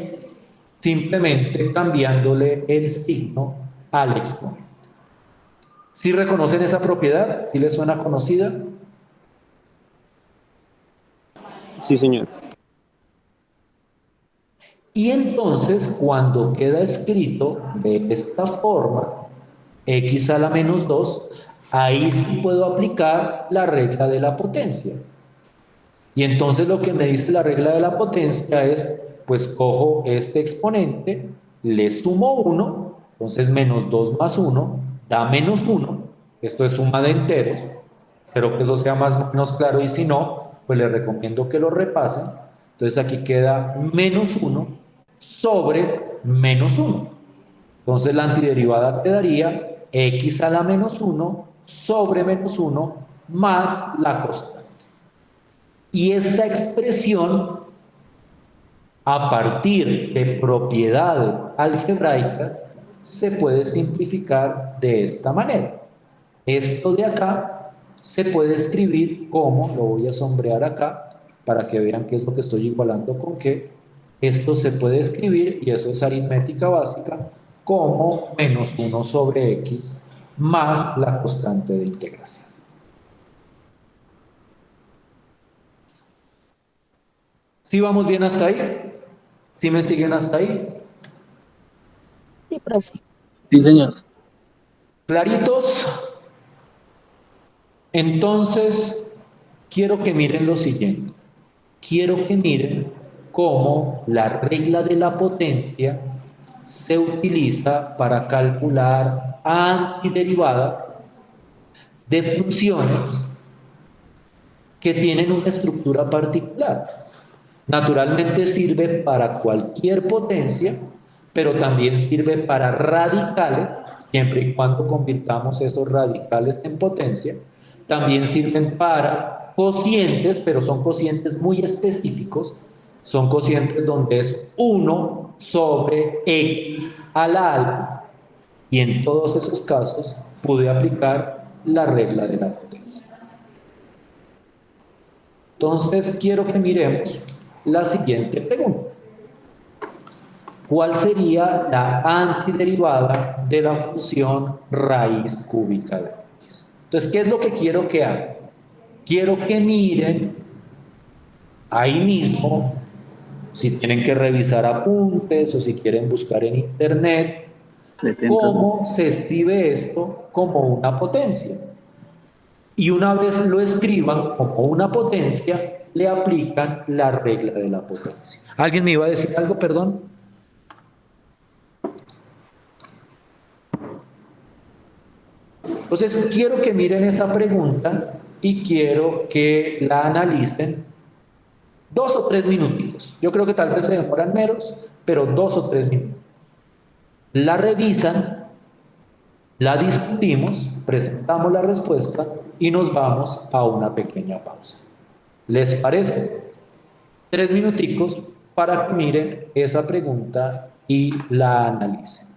simplemente cambiándole el signo al exponente. ¿Sí reconocen esa propiedad? ¿Sí les suena conocida? Sí, señor. Y entonces, cuando queda escrito de esta forma, x a la menos 2, ahí sí puedo aplicar la regla de la potencia. Y entonces lo que me dice la regla de la potencia es, pues cojo este exponente, le sumo 1, entonces menos 2 más 1 da menos 1. Esto es suma de enteros. Espero que eso sea más o menos claro, y si no, pues les recomiendo que lo repasen. Entonces aquí queda menos 1 sobre menos 1. Entonces la antiderivada quedaría x a la menos 1 sobre menos 1 más la constante. Y esta expresión, a partir de propiedades algebraicas, se puede simplificar de esta manera. Esto de acá se puede escribir como, lo voy a sombrear acá para que vean qué es lo que estoy igualando con qué. Esto se puede escribir, y eso es aritmética básica, como menos 1 sobre x más la constante de integración. ¿Sí vamos bien hasta ahí? ¿Sí me siguen hasta ahí? Sí, profe. Sí, señor. ¿Claritos? Entonces, quiero que miren lo siguiente. Quiero que miren cómo la regla de la potencia se utiliza para calcular antiderivadas de funciones que tienen una estructura particular. Naturalmente sirve para cualquier potencia, pero también sirve para radicales, siempre y cuando convirtamos esos radicales en potencia. También sirven para cocientes, pero son cocientes muy específicos. Son cocientes donde es 1 sobre x a la alta. Y en todos esos casos pude aplicar la regla de la potencia. Entonces quiero que miremos la siguiente pregunta. ¿Cuál sería la antiderivada de la función raíz cúbica de x? Entonces, ¿qué es lo que quiero que hagan? Quiero que miren ahí mismo, si tienen que revisar apuntes o si quieren buscar en internet, 70. cómo se escribe esto como una potencia. Y una vez lo escriban como una potencia, le aplican la regla de la potencia. ¿Alguien me iba a decir algo, perdón? Entonces, quiero que miren esa pregunta y quiero que la analicen 2 o 3 minutos. Yo creo que tal vez se demoran menos, pero 2 o 3 minutos. La revisan, la discutimos, presentamos la respuesta y nos vamos a una pequeña pausa. ¿Les parece? 3 minuticos para que miren esa pregunta y la analicen.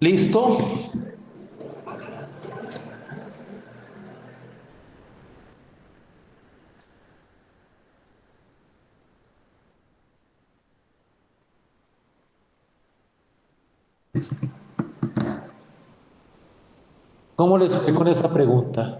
¿Listo? ¿Cómo les fue con esa pregunta?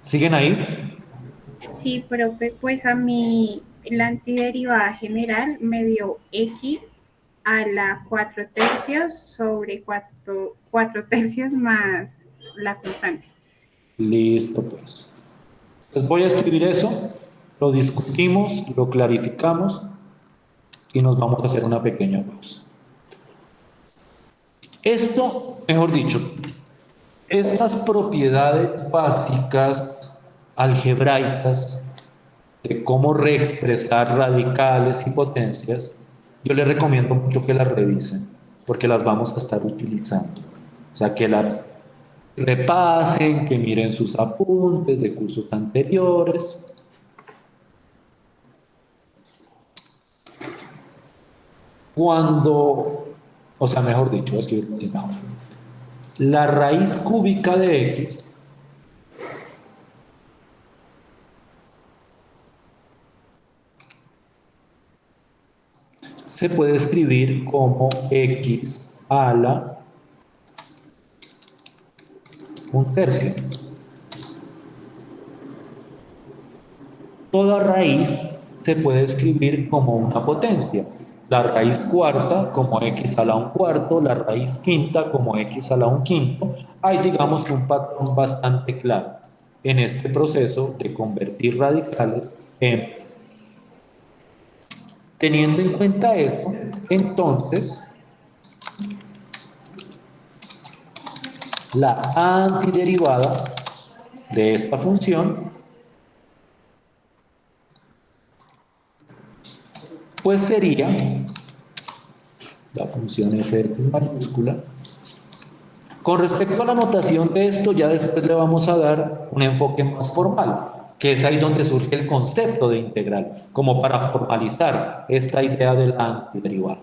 ¿Siguen ahí? Sí, profe, pues a mí la antiderivada general me dio x a la 4 tercios sobre 4 tercios más la constante. Listo, pues. Pues voy a escribir eso, lo discutimos, lo clarificamos y nos vamos a hacer una pequeña pausa. Esto, mejor dicho, estas propiedades básicas algebraicas de cómo reexpresar radicales y potencias, yo les recomiendo mucho que las revisen, porque las vamos a estar utilizando. O sea, que las repasen, que miren sus apuntes de cursos anteriores. Cuando, o sea, mejor dicho, voy a escribirlo así mejor. La raíz cúbica de x se puede escribir como x a la un tercio. Toda raíz se puede escribir como una potencia. La raíz cuarta como x a la un cuarto, la raíz quinta como x a la un quinto. Hay, digamos, que un patrón bastante claro en este proceso de convertir radicales en... Teniendo en cuenta eso, entonces la antiderivada de esta función pues sería la función f de x mayúscula. Con respecto a la notación de esto, ya después le vamos a dar un enfoque más formal, que es ahí donde surge el concepto de integral, como para formalizar esta idea de la antiderivada.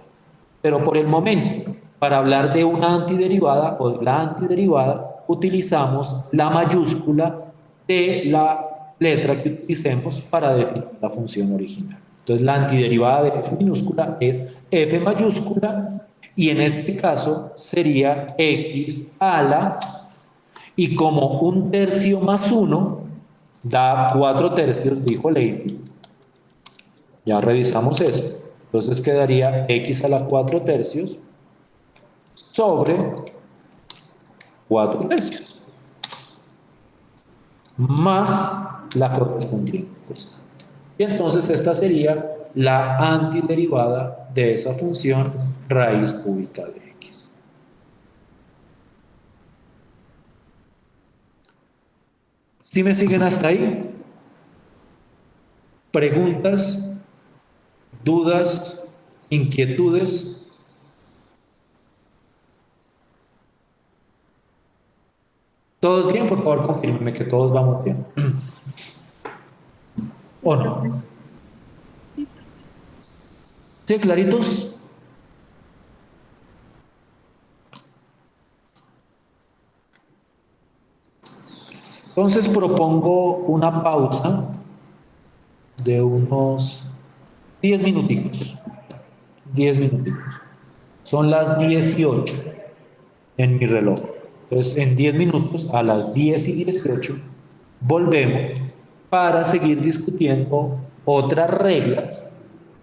Pero por el momento, para hablar de una antiderivada o de la antiderivada, utilizamos la mayúscula de la letra que utilicemos para definir la función original. Entonces, la antiderivada de f minúscula es f mayúscula y en este caso sería x a la, y como un tercio más uno da 4 tercios, dijo Leibniz. Ya revisamos eso. Entonces quedaría x a la 4 tercios sobre 4 tercios, más la correspondiente constante. Y entonces esta sería la antiderivada de esa función raíz cúbica de x. ¿Sí me siguen hasta ahí? ¿Preguntas, dudas, inquietudes? ¿Todos bien? Por favor, confírmenme que todos vamos bien. Sí, ¿O profe. no? ¿Sí, claritos? Entonces propongo una pausa de unos 10 minuticos. 10 minuticos. Son las 18 en mi reloj. Entonces, en 10 minutos, a las 10:18, volvemos para seguir discutiendo otras reglas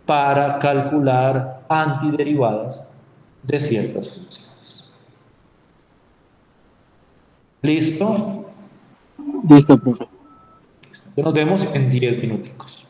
para calcular antiderivadas de ciertas funciones. ¿Listo? Listo, profe. Nos vemos en 10 minuticos.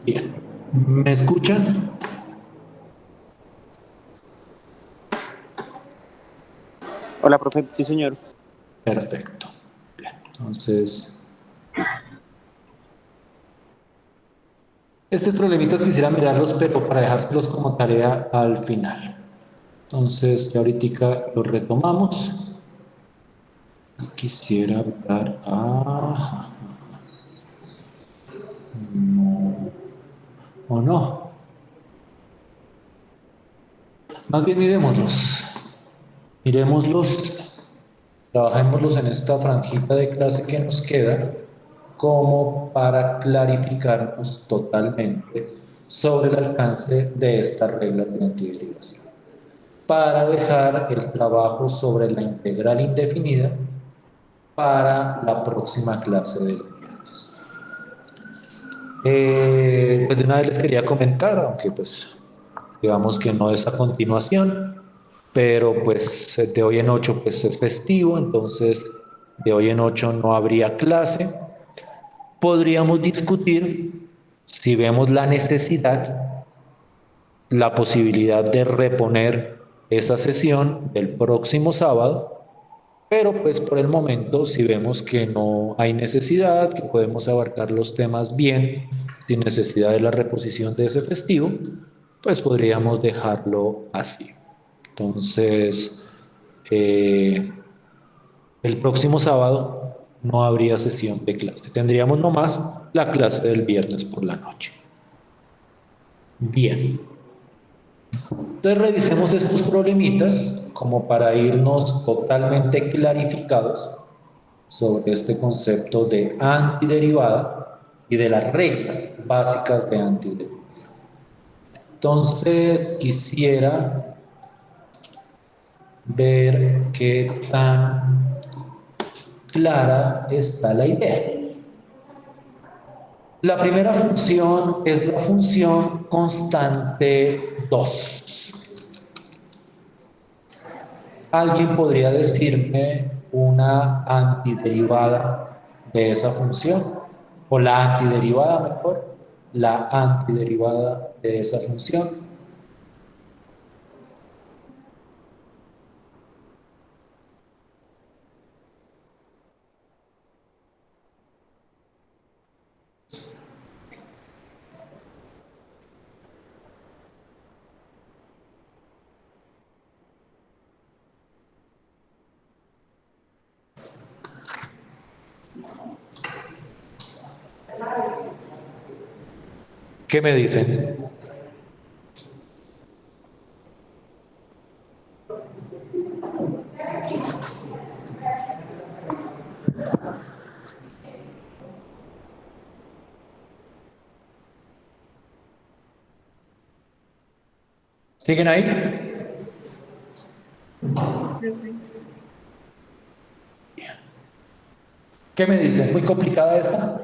Bien. ¿Me escuchan? Hola, profe. Sí, señor. Perfecto. Bien. Entonces, estos problemitas quisiera mirarlos, pero para dejárselos como tarea al final. Entonces, ya ahorita los retomamos. Quisiera hablar. Ajá. No. ¿O no? Más bien miremoslos. Miremoslos, trabajémoslos en esta franjita de clase que nos queda, como para clarificarnos totalmente sobre el alcance de estas reglas de antiderivación. Para dejar el trabajo sobre la integral indefinida para la próxima clase del viernes. Pues de una vez les quería comentar, aunque pues digamos que no es a continuación, pero pues de hoy en 8 pues es festivo, entonces de hoy en 8 no habría clase. Podríamos discutir, si vemos la necesidad, la posibilidad de reponer esa sesión del próximo sábado, pero pues por el momento, si vemos que no hay necesidad, que podemos abarcar los temas bien, sin necesidad de la reposición de ese festivo, pues podríamos dejarlo así. Entonces, el próximo sábado no habría sesión de clase. Tendríamos nomás la clase del viernes por la noche. Bien. Entonces revisemos estos problemitas como para irnos totalmente clarificados sobre este concepto de antiderivada y de las reglas básicas de antiderivación. Entonces quisiera ver qué tan clara está la idea. La primera función es la función constante 2. ¿Alguien podría decirme una antiderivada de esa función? O la antiderivada, mejor. La antiderivada de esa función. ¿Qué me dicen? ¿Siguen ahí? ¿Qué me dicen? ¿Muy complicada esta?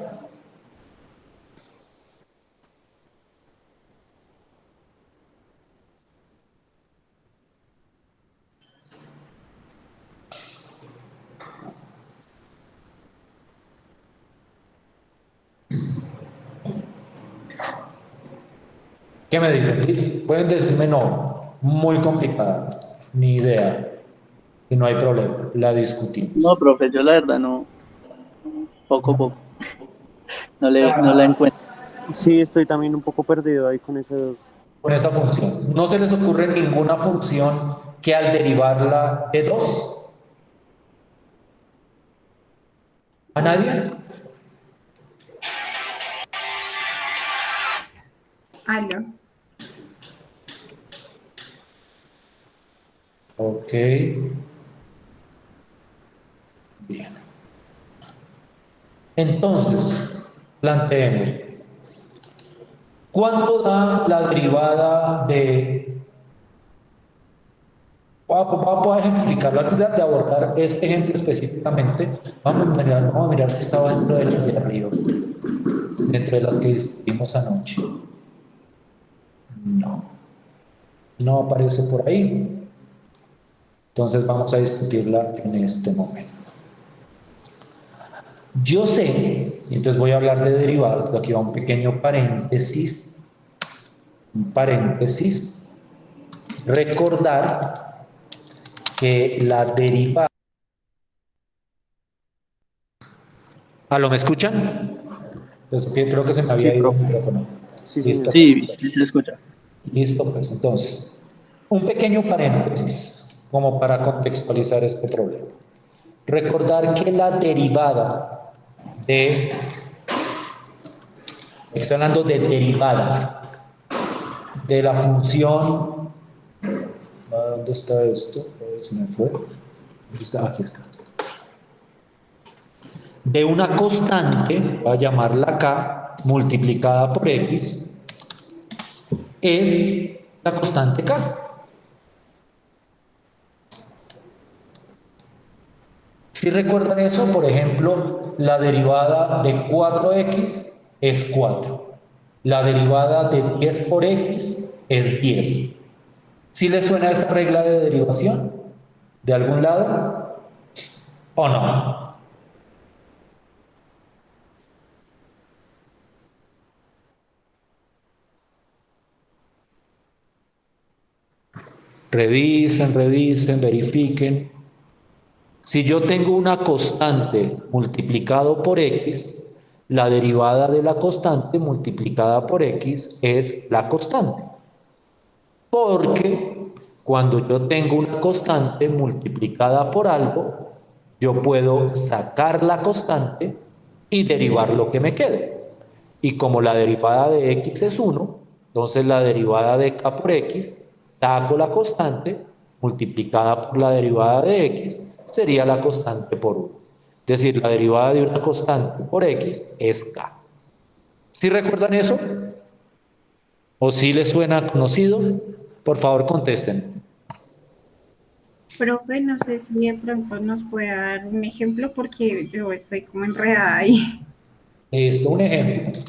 ¿Qué me dicen? Pueden decirme no, muy complicada, ni idea, y no hay problema, la discutimos. No, profe, yo la verdad no, poco, no la encuentro. Sí, estoy también un poco perdido ahí con esos. Con esa función. ¿No se les ocurre ninguna función que al derivarla de 2? ¿A nadie? Aló. Ok. Bien. Entonces, planteemos. ¿Cuánto da la derivada de... Voy a ejemplificarlo antes de abordar este ejemplo específicamente. Vamos a mirar si estaba dentro de las de arriba, dentro de las que discutimos anoche. No aparece por ahí. Entonces vamos a discutirla en este momento. Yo sé, y entonces voy a hablar de derivadas, aquí va un pequeño paréntesis, recordar que la derivada... ¿Aló, me escuchan? Entonces, creo que se me Sí, había ido el profe. micrófono. Sí, Listo, señor. pues. Sí, sí se escucha. Listo, pues. Entonces, un pequeño paréntesis como para contextualizar este problema. Recordar que la derivada de... Estoy hablando de derivada de la función... ¿Dónde está esto? Se me fue. ¿Dónde está? Aquí está. De una constante, voy a llamarla K, multiplicada por X, es la constante K. Si recuerdan eso, por ejemplo, la derivada de 4x es 4. La derivada de 10 por x es 10. ¿Sí les suena esa regla de derivación? ¿De algún lado? ¿O no? Revisen, verifiquen. Si yo tengo una constante multiplicado por x, la derivada de la constante multiplicada por x es la constante. Porque cuando yo tengo una constante multiplicada por algo, yo puedo sacar la constante y derivar lo que me quede. Y como la derivada de x es 1, entonces la derivada de k por x, saco la constante multiplicada por la derivada de x, sería la constante por 1. Es decir, la derivada de una constante por x es k. ¿Sí recuerdan eso? ¿O si les suena conocido? Por favor, contesten. Profe, no sé si de pronto nos puede dar un ejemplo porque yo estoy como enredada ahí. Esto, un ejemplo.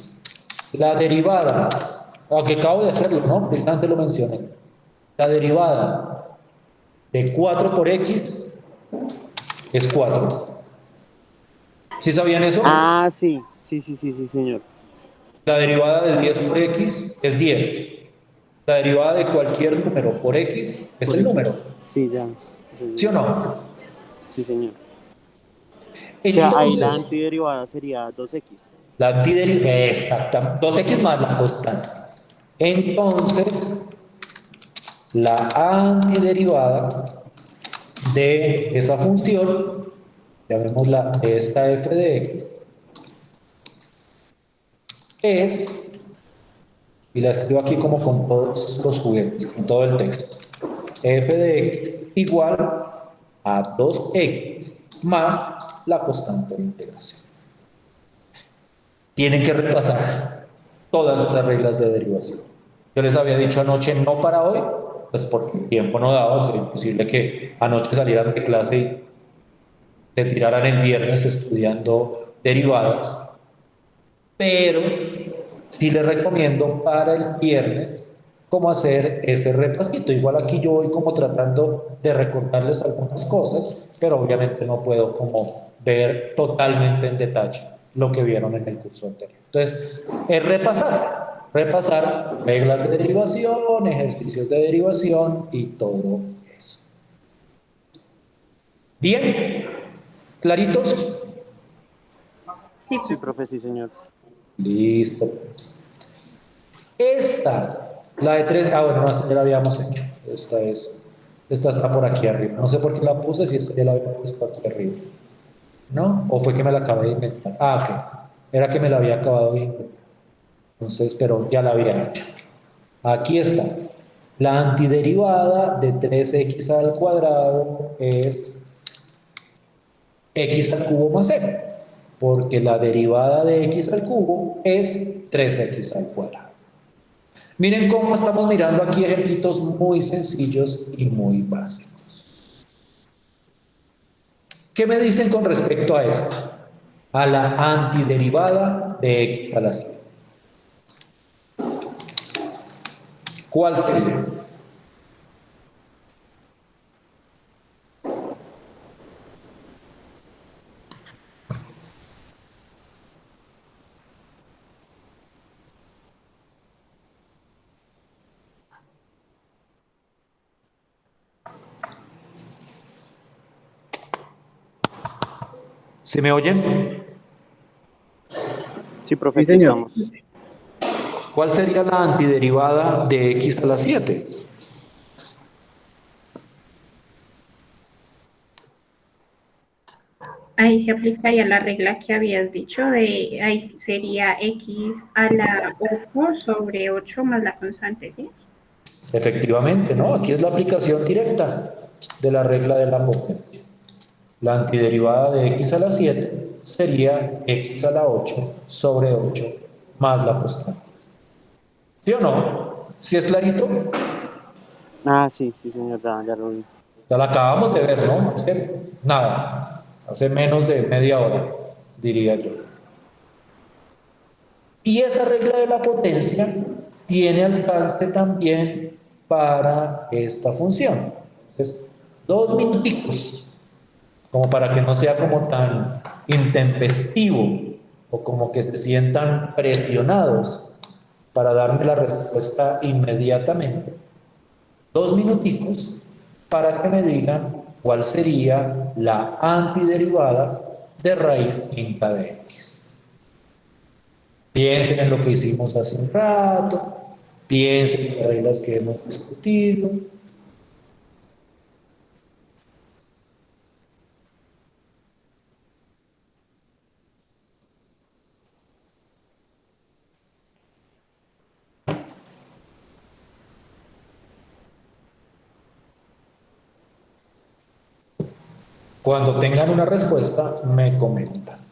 La derivada, aunque acabo de hacerlo, ¿no? Precisamente lo mencioné. La derivada de 4 por x es 4. ¿Sí sabían eso? Ah, sí. Sí, sí, sí, sí, señor. La derivada de 10 por x es 10. La derivada de cualquier número por x es Por el X. número. Sí, ya. ¿Sí o no? Sí, señor. O sea, ahí la Entonces, antiderivada sería 2x. la antiderivada, exactamente, 2x más la constante. Entonces, la antiderivada de esa función, llamémosla de esta f de x, es, y la escribo aquí como con todos los juguetes, con todo el texto, f de x igual a 2x más la constante de integración. Tienen que repasar todas esas reglas de derivación. Yo les había dicho anoche no para hoy, pues porque el tiempo no daba, sería imposible que anoche salieran de clase y se tiraran el viernes estudiando derivadas, pero sí les recomiendo para el viernes cómo hacer ese repasito. Igual aquí yo voy como tratando de recordarles algunas cosas, pero obviamente no puedo como ver totalmente en detalle lo que vieron en el curso anterior. Entonces, es repasar reglas de derivación, ejercicios de derivación y todo eso. Bien, ¿claritos? Sí, Sí, profe. profe, sí, señor. Listo. Esta, la de 3, bueno, no, esta ya la habíamos hecho. Esta está por aquí arriba. No sé por qué la puse, si esta ya la había puesto aquí arriba. ¿No? ¿O fue que me la acabé de inventar? Ah, ok. Era que me la había acabado de inventar. Entonces, pero ya la había hecho. Aquí está. La antiderivada de 3x al cuadrado es x al cubo más c, porque la derivada de x al cubo es 3x al cuadrado. Miren cómo estamos mirando aquí ejemplitos muy sencillos y muy básicos. ¿Qué me dicen con respecto a esta? A la antiderivada de x a la 100. ¿Cuál sería? ¿Se me oyen? Sí, profe, Sí, aquí señor. estamos. ¿Cuál sería la antiderivada de x a la 7? Ahí se aplicaría la regla que habías dicho de, ahí sería x a la 8 sobre 8 más la constante, ¿sí? Efectivamente, ¿no? Aquí es la aplicación directa de la regla de la potencia. La antiderivada de x a la 7 sería x a la 8 sobre 8 más la constante. ¿Sí o no? ¿Sí es clarito? Ah, sí, sí, señor, ya lo vi. Ya la acabamos de ver, ¿no? Hace nada, hace menos de media hora, diría yo. Y esa regla de la potencia tiene alcance también para esta función. Entonces, 2 minuticos, como para que no sea como tan intempestivo o como que se sientan presionados para darme la respuesta inmediatamente. 2 minuticos para que me digan cuál sería la antiderivada de raíz quinta de x. Piensen en lo que hicimos hace un rato, piensen en las reglas que hemos discutido. Cuando tengan una respuesta, me comentan.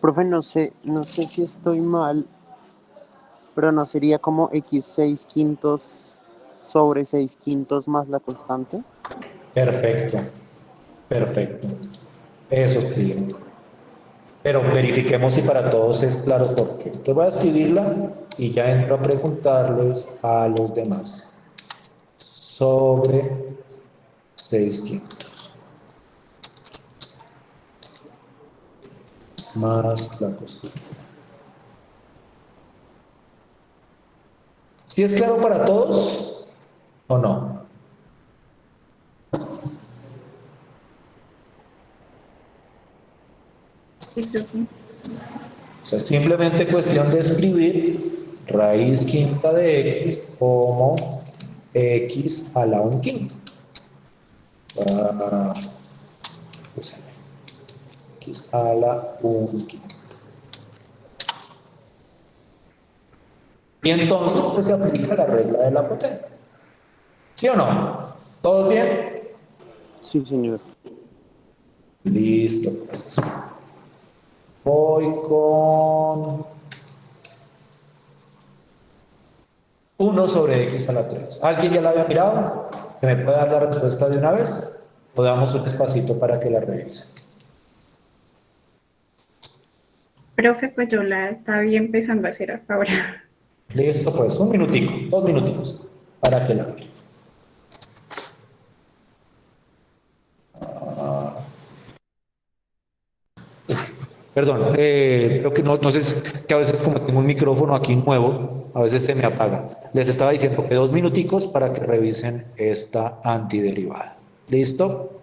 Profe, no sé si estoy mal, pero no sería como x 6 quintos sobre 6 quintos más la constante. Perfecto, perfecto. Eso sería. Pero verifiquemos si para todos es claro por qué. Te voy a escribirla y ya entro a preguntarles a los demás sobre 6 quintos más la costumbre. ¿Sí es claro para todos o no? Sí, profe. O sea, simplemente cuestión de escribir raíz quinta de x como x a la 1/5. Ah, pues, x a la 1/5. Y entonces pues, se aplica la regla de la potencia. ¿Sí o no? ¿Todos bien? Sí, señor. Listo, pues. Voy con 1/x⁻3. ¿Alguien ya la había mirado? ¿Que me pueda dar la respuesta de una vez? O damos un espacito para que la revisen. Profe, pues yo la estaba empezando a hacer hasta ahora. Listo, pues, un minutico, 2 minuticos, para que la vean. Perdón, creo que no sé, que a veces como tengo un micrófono aquí nuevo, a veces se me apaga. Les estaba diciendo que 2 minuticos para que revisen esta antiderivada. ¿Listo?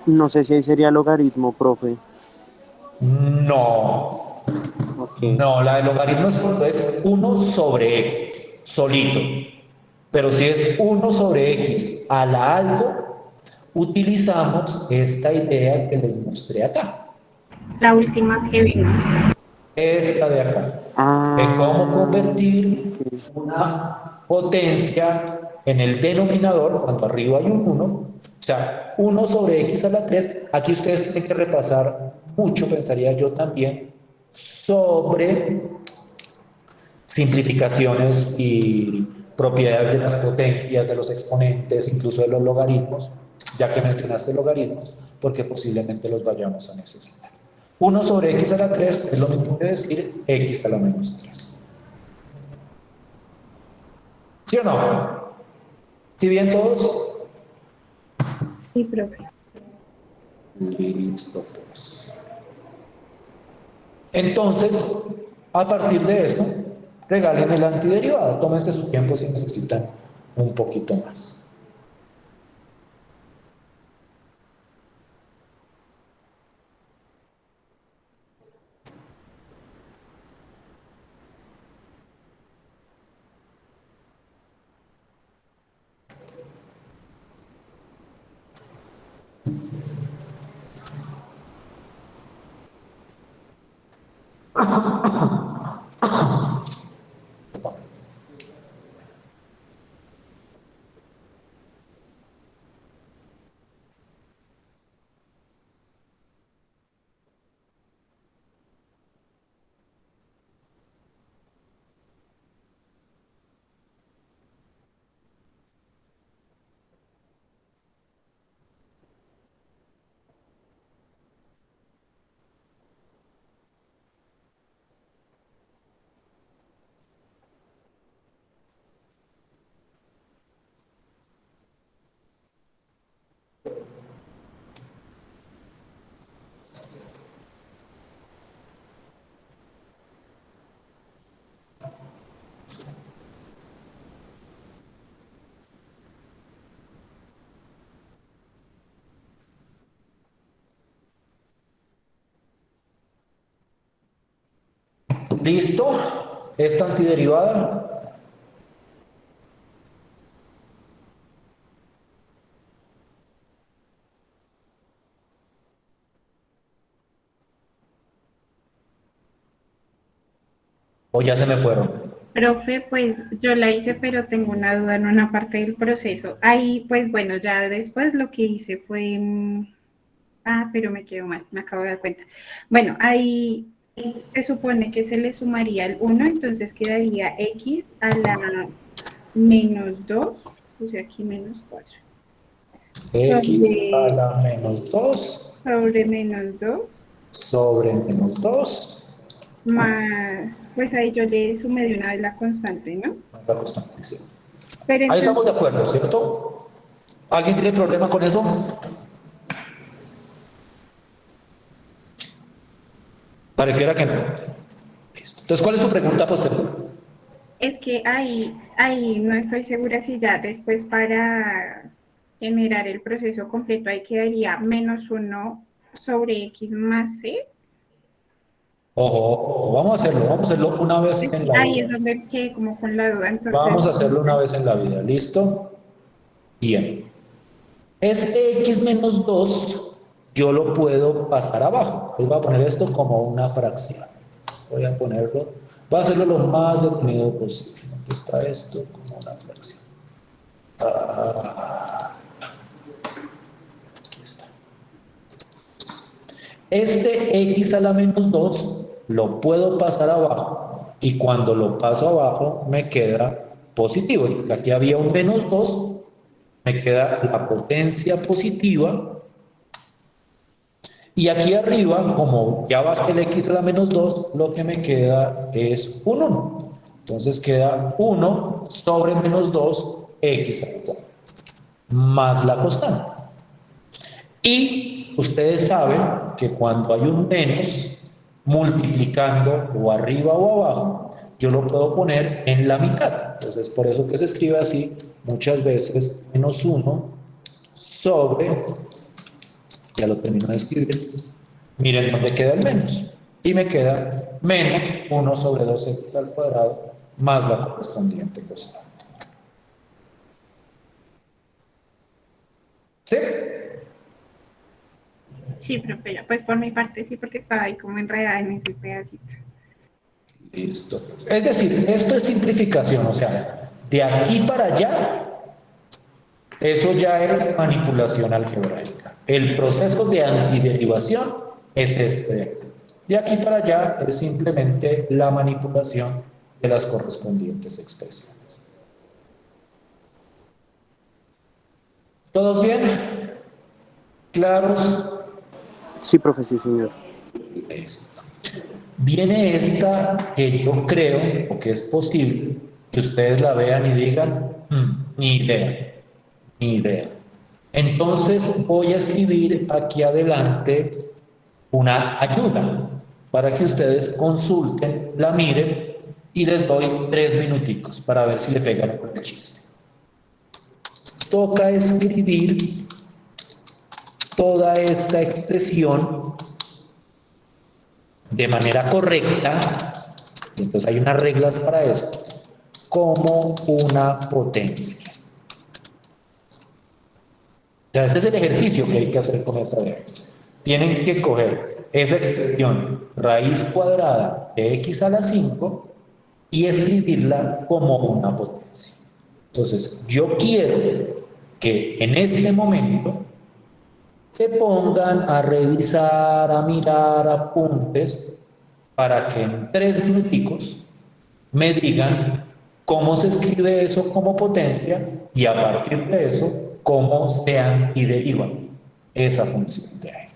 No sé si ahí sería logaritmo, profe. No, Ok. no, la de logaritmo es cuando es 1 sobre x, solito. Pero si es 1 sobre x a la algo, utilizamos esta idea que les mostré acá. La última que vimos. Esta de acá. De cómo Ah, convertir ok. una potencia en el denominador cuando arriba hay un 1. O sea, 1 sobre x a la 3. Aquí ustedes tienen que repasar mucho, pensaría yo también, sobre simplificaciones y propiedades de las potencias, de los exponentes, incluso de los logaritmos, ya que mencionaste logaritmos, porque posiblemente los vayamos a necesitar. 1 sobre x a la 3 es lo mismo que decir x a la menos 3. ¿Sí o no? ¿Sí bien todos? Sí, profe. Listo, pues. Entonces, a partir de esto, regalen el antiderivado. Tómense su tiempo si necesitan un poquito más. ¿Listo? Esta antiderivada. O ya se me fueron. Profe, pues yo la hice, pero tengo una duda en una parte del proceso. Ahí, pues bueno, ya después lo que hice fue... pero me quedó mal, me acabo de dar cuenta. Bueno, ahí se supone que se le sumaría el 1, entonces quedaría x a la menos 2, o sea, aquí menos 4. X a Sobre, la menos 2 sobre menos 2 sobre menos 2. más, pues ahí yo le sumé de una vez la constante, ¿no? La constante, sí. Pero Ahí estamos entonces, de acuerdo, ¿cierto? ¿Alguien tiene problema con eso? Pareciera que no. Listo. Entonces, ¿cuál es tu pregunta posterior? es que ahí no estoy segura si ya después para generar el proceso completo ahí quedaría menos 1 sobre x más c. Ojo, ojo, vamos a hacerlo una vez en la Ahí es vida. donde quedé como con la duda, entonces. Vamos a hacerlo una vez en la vida, ¿listo? Bien. Este x menos 2 yo lo puedo pasar abajo. Entonces voy a poner esto como una fracción. Voy a ponerlo, voy a hacerlo lo más detenido posible. Aquí está esto como una fracción. Aquí está. Este x a la menos 2 lo puedo pasar abajo y cuando lo paso abajo me queda positivo. Aquí había un menos 2, me queda la potencia positiva y aquí arriba, como ya bajé el x a la menos 2, lo que me queda es un 1. Entonces queda 1 sobre menos 2 x a la 4 más la constante. Y ustedes saben que cuando hay un menos multiplicando o arriba o abajo, yo lo puedo poner en la mitad. Entonces, por eso que se escribe así muchas veces menos 1 sobre Ya lo termino de escribir. Miren dónde queda el menos. Y me queda menos 1 sobre 2x al cuadrado más la correspondiente constante. ¿Sí? Sí, profe, ya, pues por mi parte sí, porque estaba ahí como enredada en ese pedacito. Listo. Es decir, esto es simplificación, o sea, de aquí para allá, eso ya es manipulación algebraica. El proceso de antiderivación es este. De aquí para allá es simplemente la manipulación de las correspondientes expresiones. ¿Todos bien? ¿Claros? Sí, profe, sí, señor. Listo. Viene esta que yo creo, o que es posible, que ustedes la vean y digan, ni idea, ni idea. Entonces voy a escribir aquí adelante una ayuda para que ustedes consulten, la miren y les doy 3 minuticos para ver si le pegan con el chiste. Toca escribir toda esta expresión de manera correcta, y entonces hay unas reglas para eso, como una potencia. O sea, ese es el ejercicio que hay que hacer con esa regla. Tienen que coger esa expresión raíz cuadrada de x a la 5 y escribirla como una potencia. Entonces, yo quiero que en este momento se pongan a revisar, a mirar apuntes para que en 3 minuticos me digan cómo se escribe eso como potencia y a partir de eso cómo se antideriva esa función de ahí.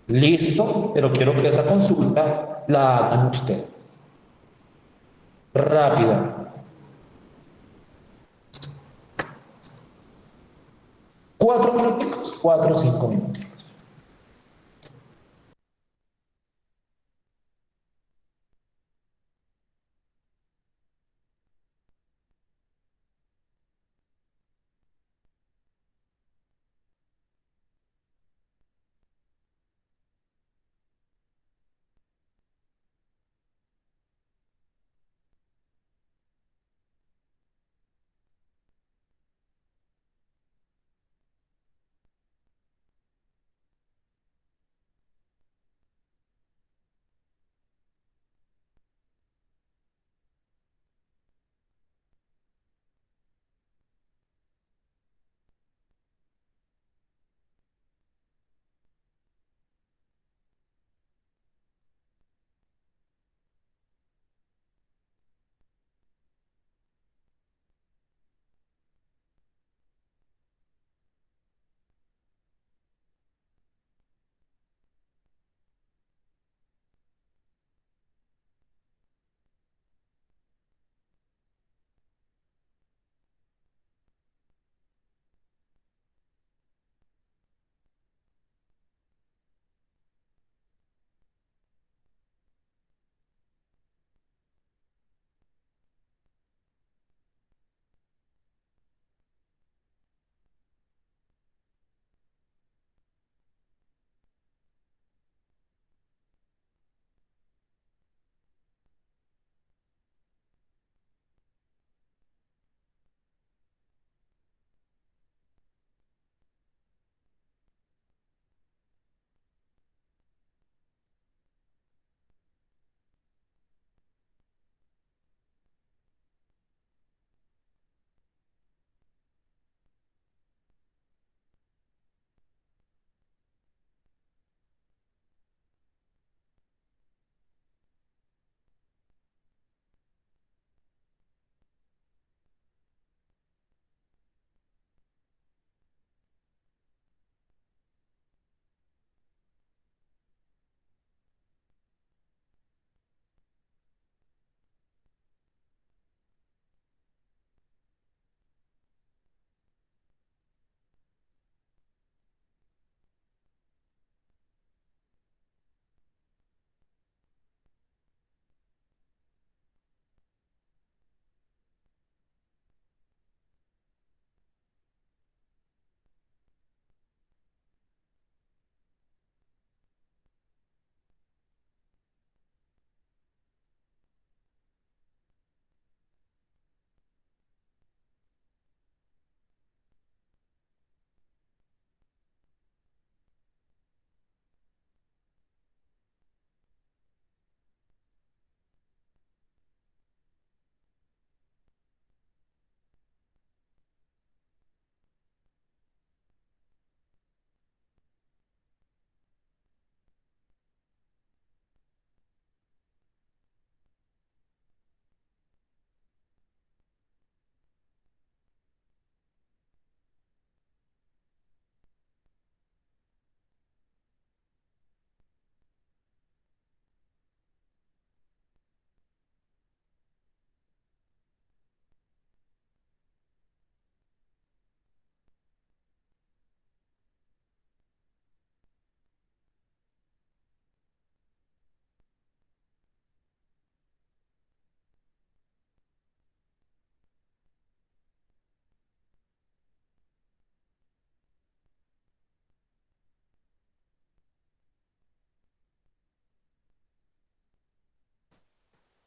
Listo, pero quiero que esa consulta la hagan ustedes rápidamente. 4 minutos, 4 o 5 minutos.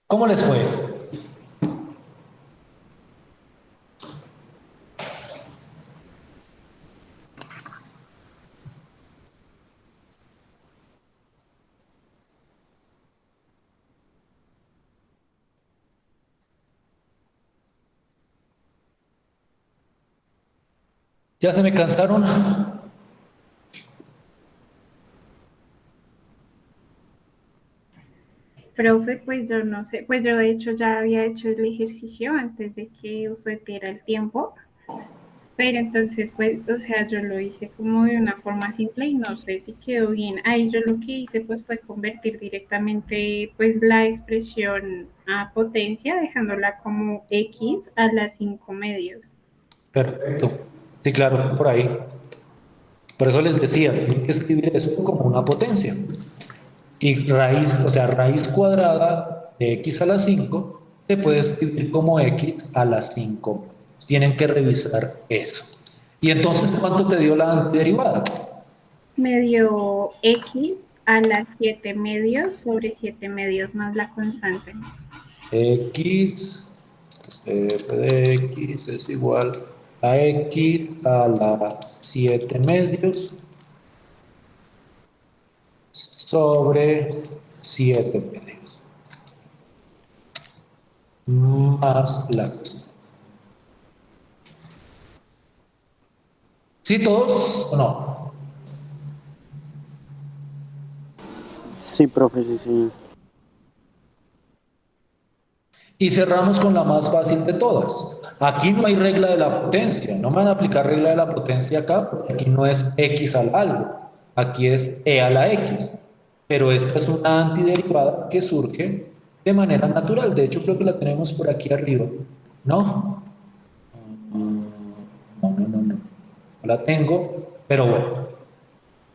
¿Cómo les fue? ¿Ya se me cansaron? Profe, pues yo no sé, pues yo de hecho ya había hecho el ejercicio antes de que usted diera el tiempo, pero entonces pues, o sea, yo lo hice como de una forma simple y no sé si quedó bien. Ahí yo lo que hice pues fue convertir directamente pues la expresión a potencia, dejándola como x a las 5 medios. Perfecto. Sí, claro, por ahí. Por eso les decía, tienen que escribir esto como una potencia. Y raíz, o sea, raíz cuadrada de x a la 5 se puede escribir como x a la 5. Tienen que revisar eso. Y entonces, ¿cuánto te dio la antiderivada? Me dio x a las 7 medios sobre 7 medios más la constante. X, f de x es igual a x a la 7 medios sobre 7 medios más la constante. ¿Sí todos o no? Sí, profe, sí, señor. Y cerramos con la más fácil de todas. Aquí no hay regla de la potencia. No me van a aplicar regla de la potencia acá, porque aquí no es x al algo. Aquí es e a la x. Pero esta es una antiderivada que surge de manera natural. De hecho, creo que la tenemos por aquí arriba. ¿No? No la tengo, pero bueno.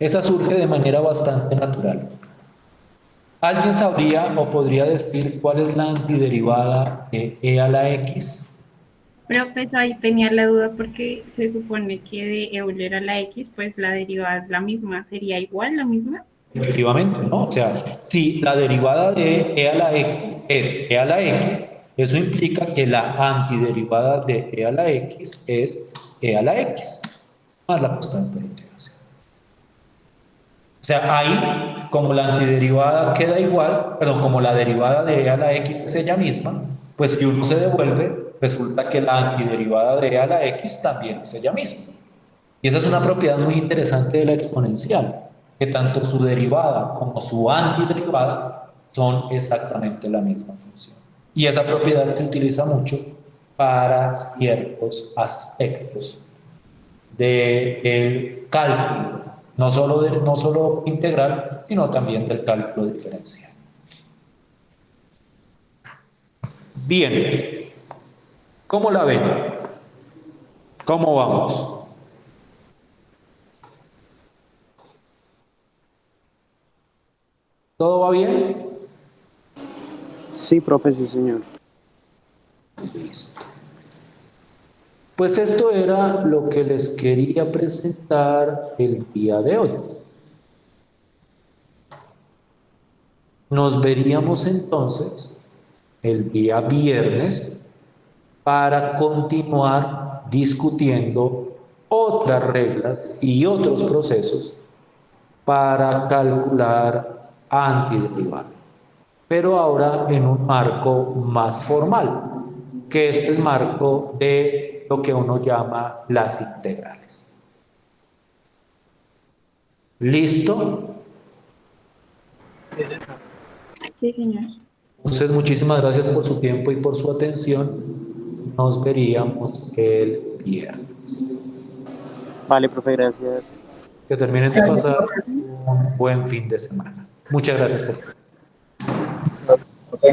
Esa surge de manera bastante natural. ¿Alguien sabría o podría decir cuál es la antiderivada de e a la x? Profe, ahí tenía la duda porque se supone que de Euler a la x, pues la derivada es la misma, ¿sería igual la misma? Efectivamente, ¿no? O sea, si la derivada de e a la x es e a la x, eso implica que la antiderivada de e a la x es e a la x, más la constante de integración. O sea, ahí, como la antiderivada queda igual, perdón, como la derivada de e a la x es ella misma, pues si uno se devuelve, resulta que la antiderivada de e a la x también es ella misma. Y esa es una propiedad muy interesante de la exponencial, que tanto su derivada como su antiderivada son exactamente la misma función. Y esa propiedad se utiliza mucho para ciertos aspectos del cálculo, no solo integral, sino también del cálculo diferencial. Bien, ¿cómo la ven? ¿Cómo vamos? ¿Todo va bien? Sí, profe, sí, señor. Listo. Pues esto era lo que les quería presentar el día de hoy. Nos veríamos entonces el día viernes para continuar discutiendo otras reglas y otros procesos para calcular antiderivada, pero ahora en un marco más formal, que es el marco de lo que uno llama las integrales. ¿Listo? Sí, señor. Entonces, muchísimas gracias por su tiempo y por su atención. Nos veríamos el viernes. Vale, profe, gracias. Que terminen de pasar un buen fin de semana. Muchas gracias por... Ok.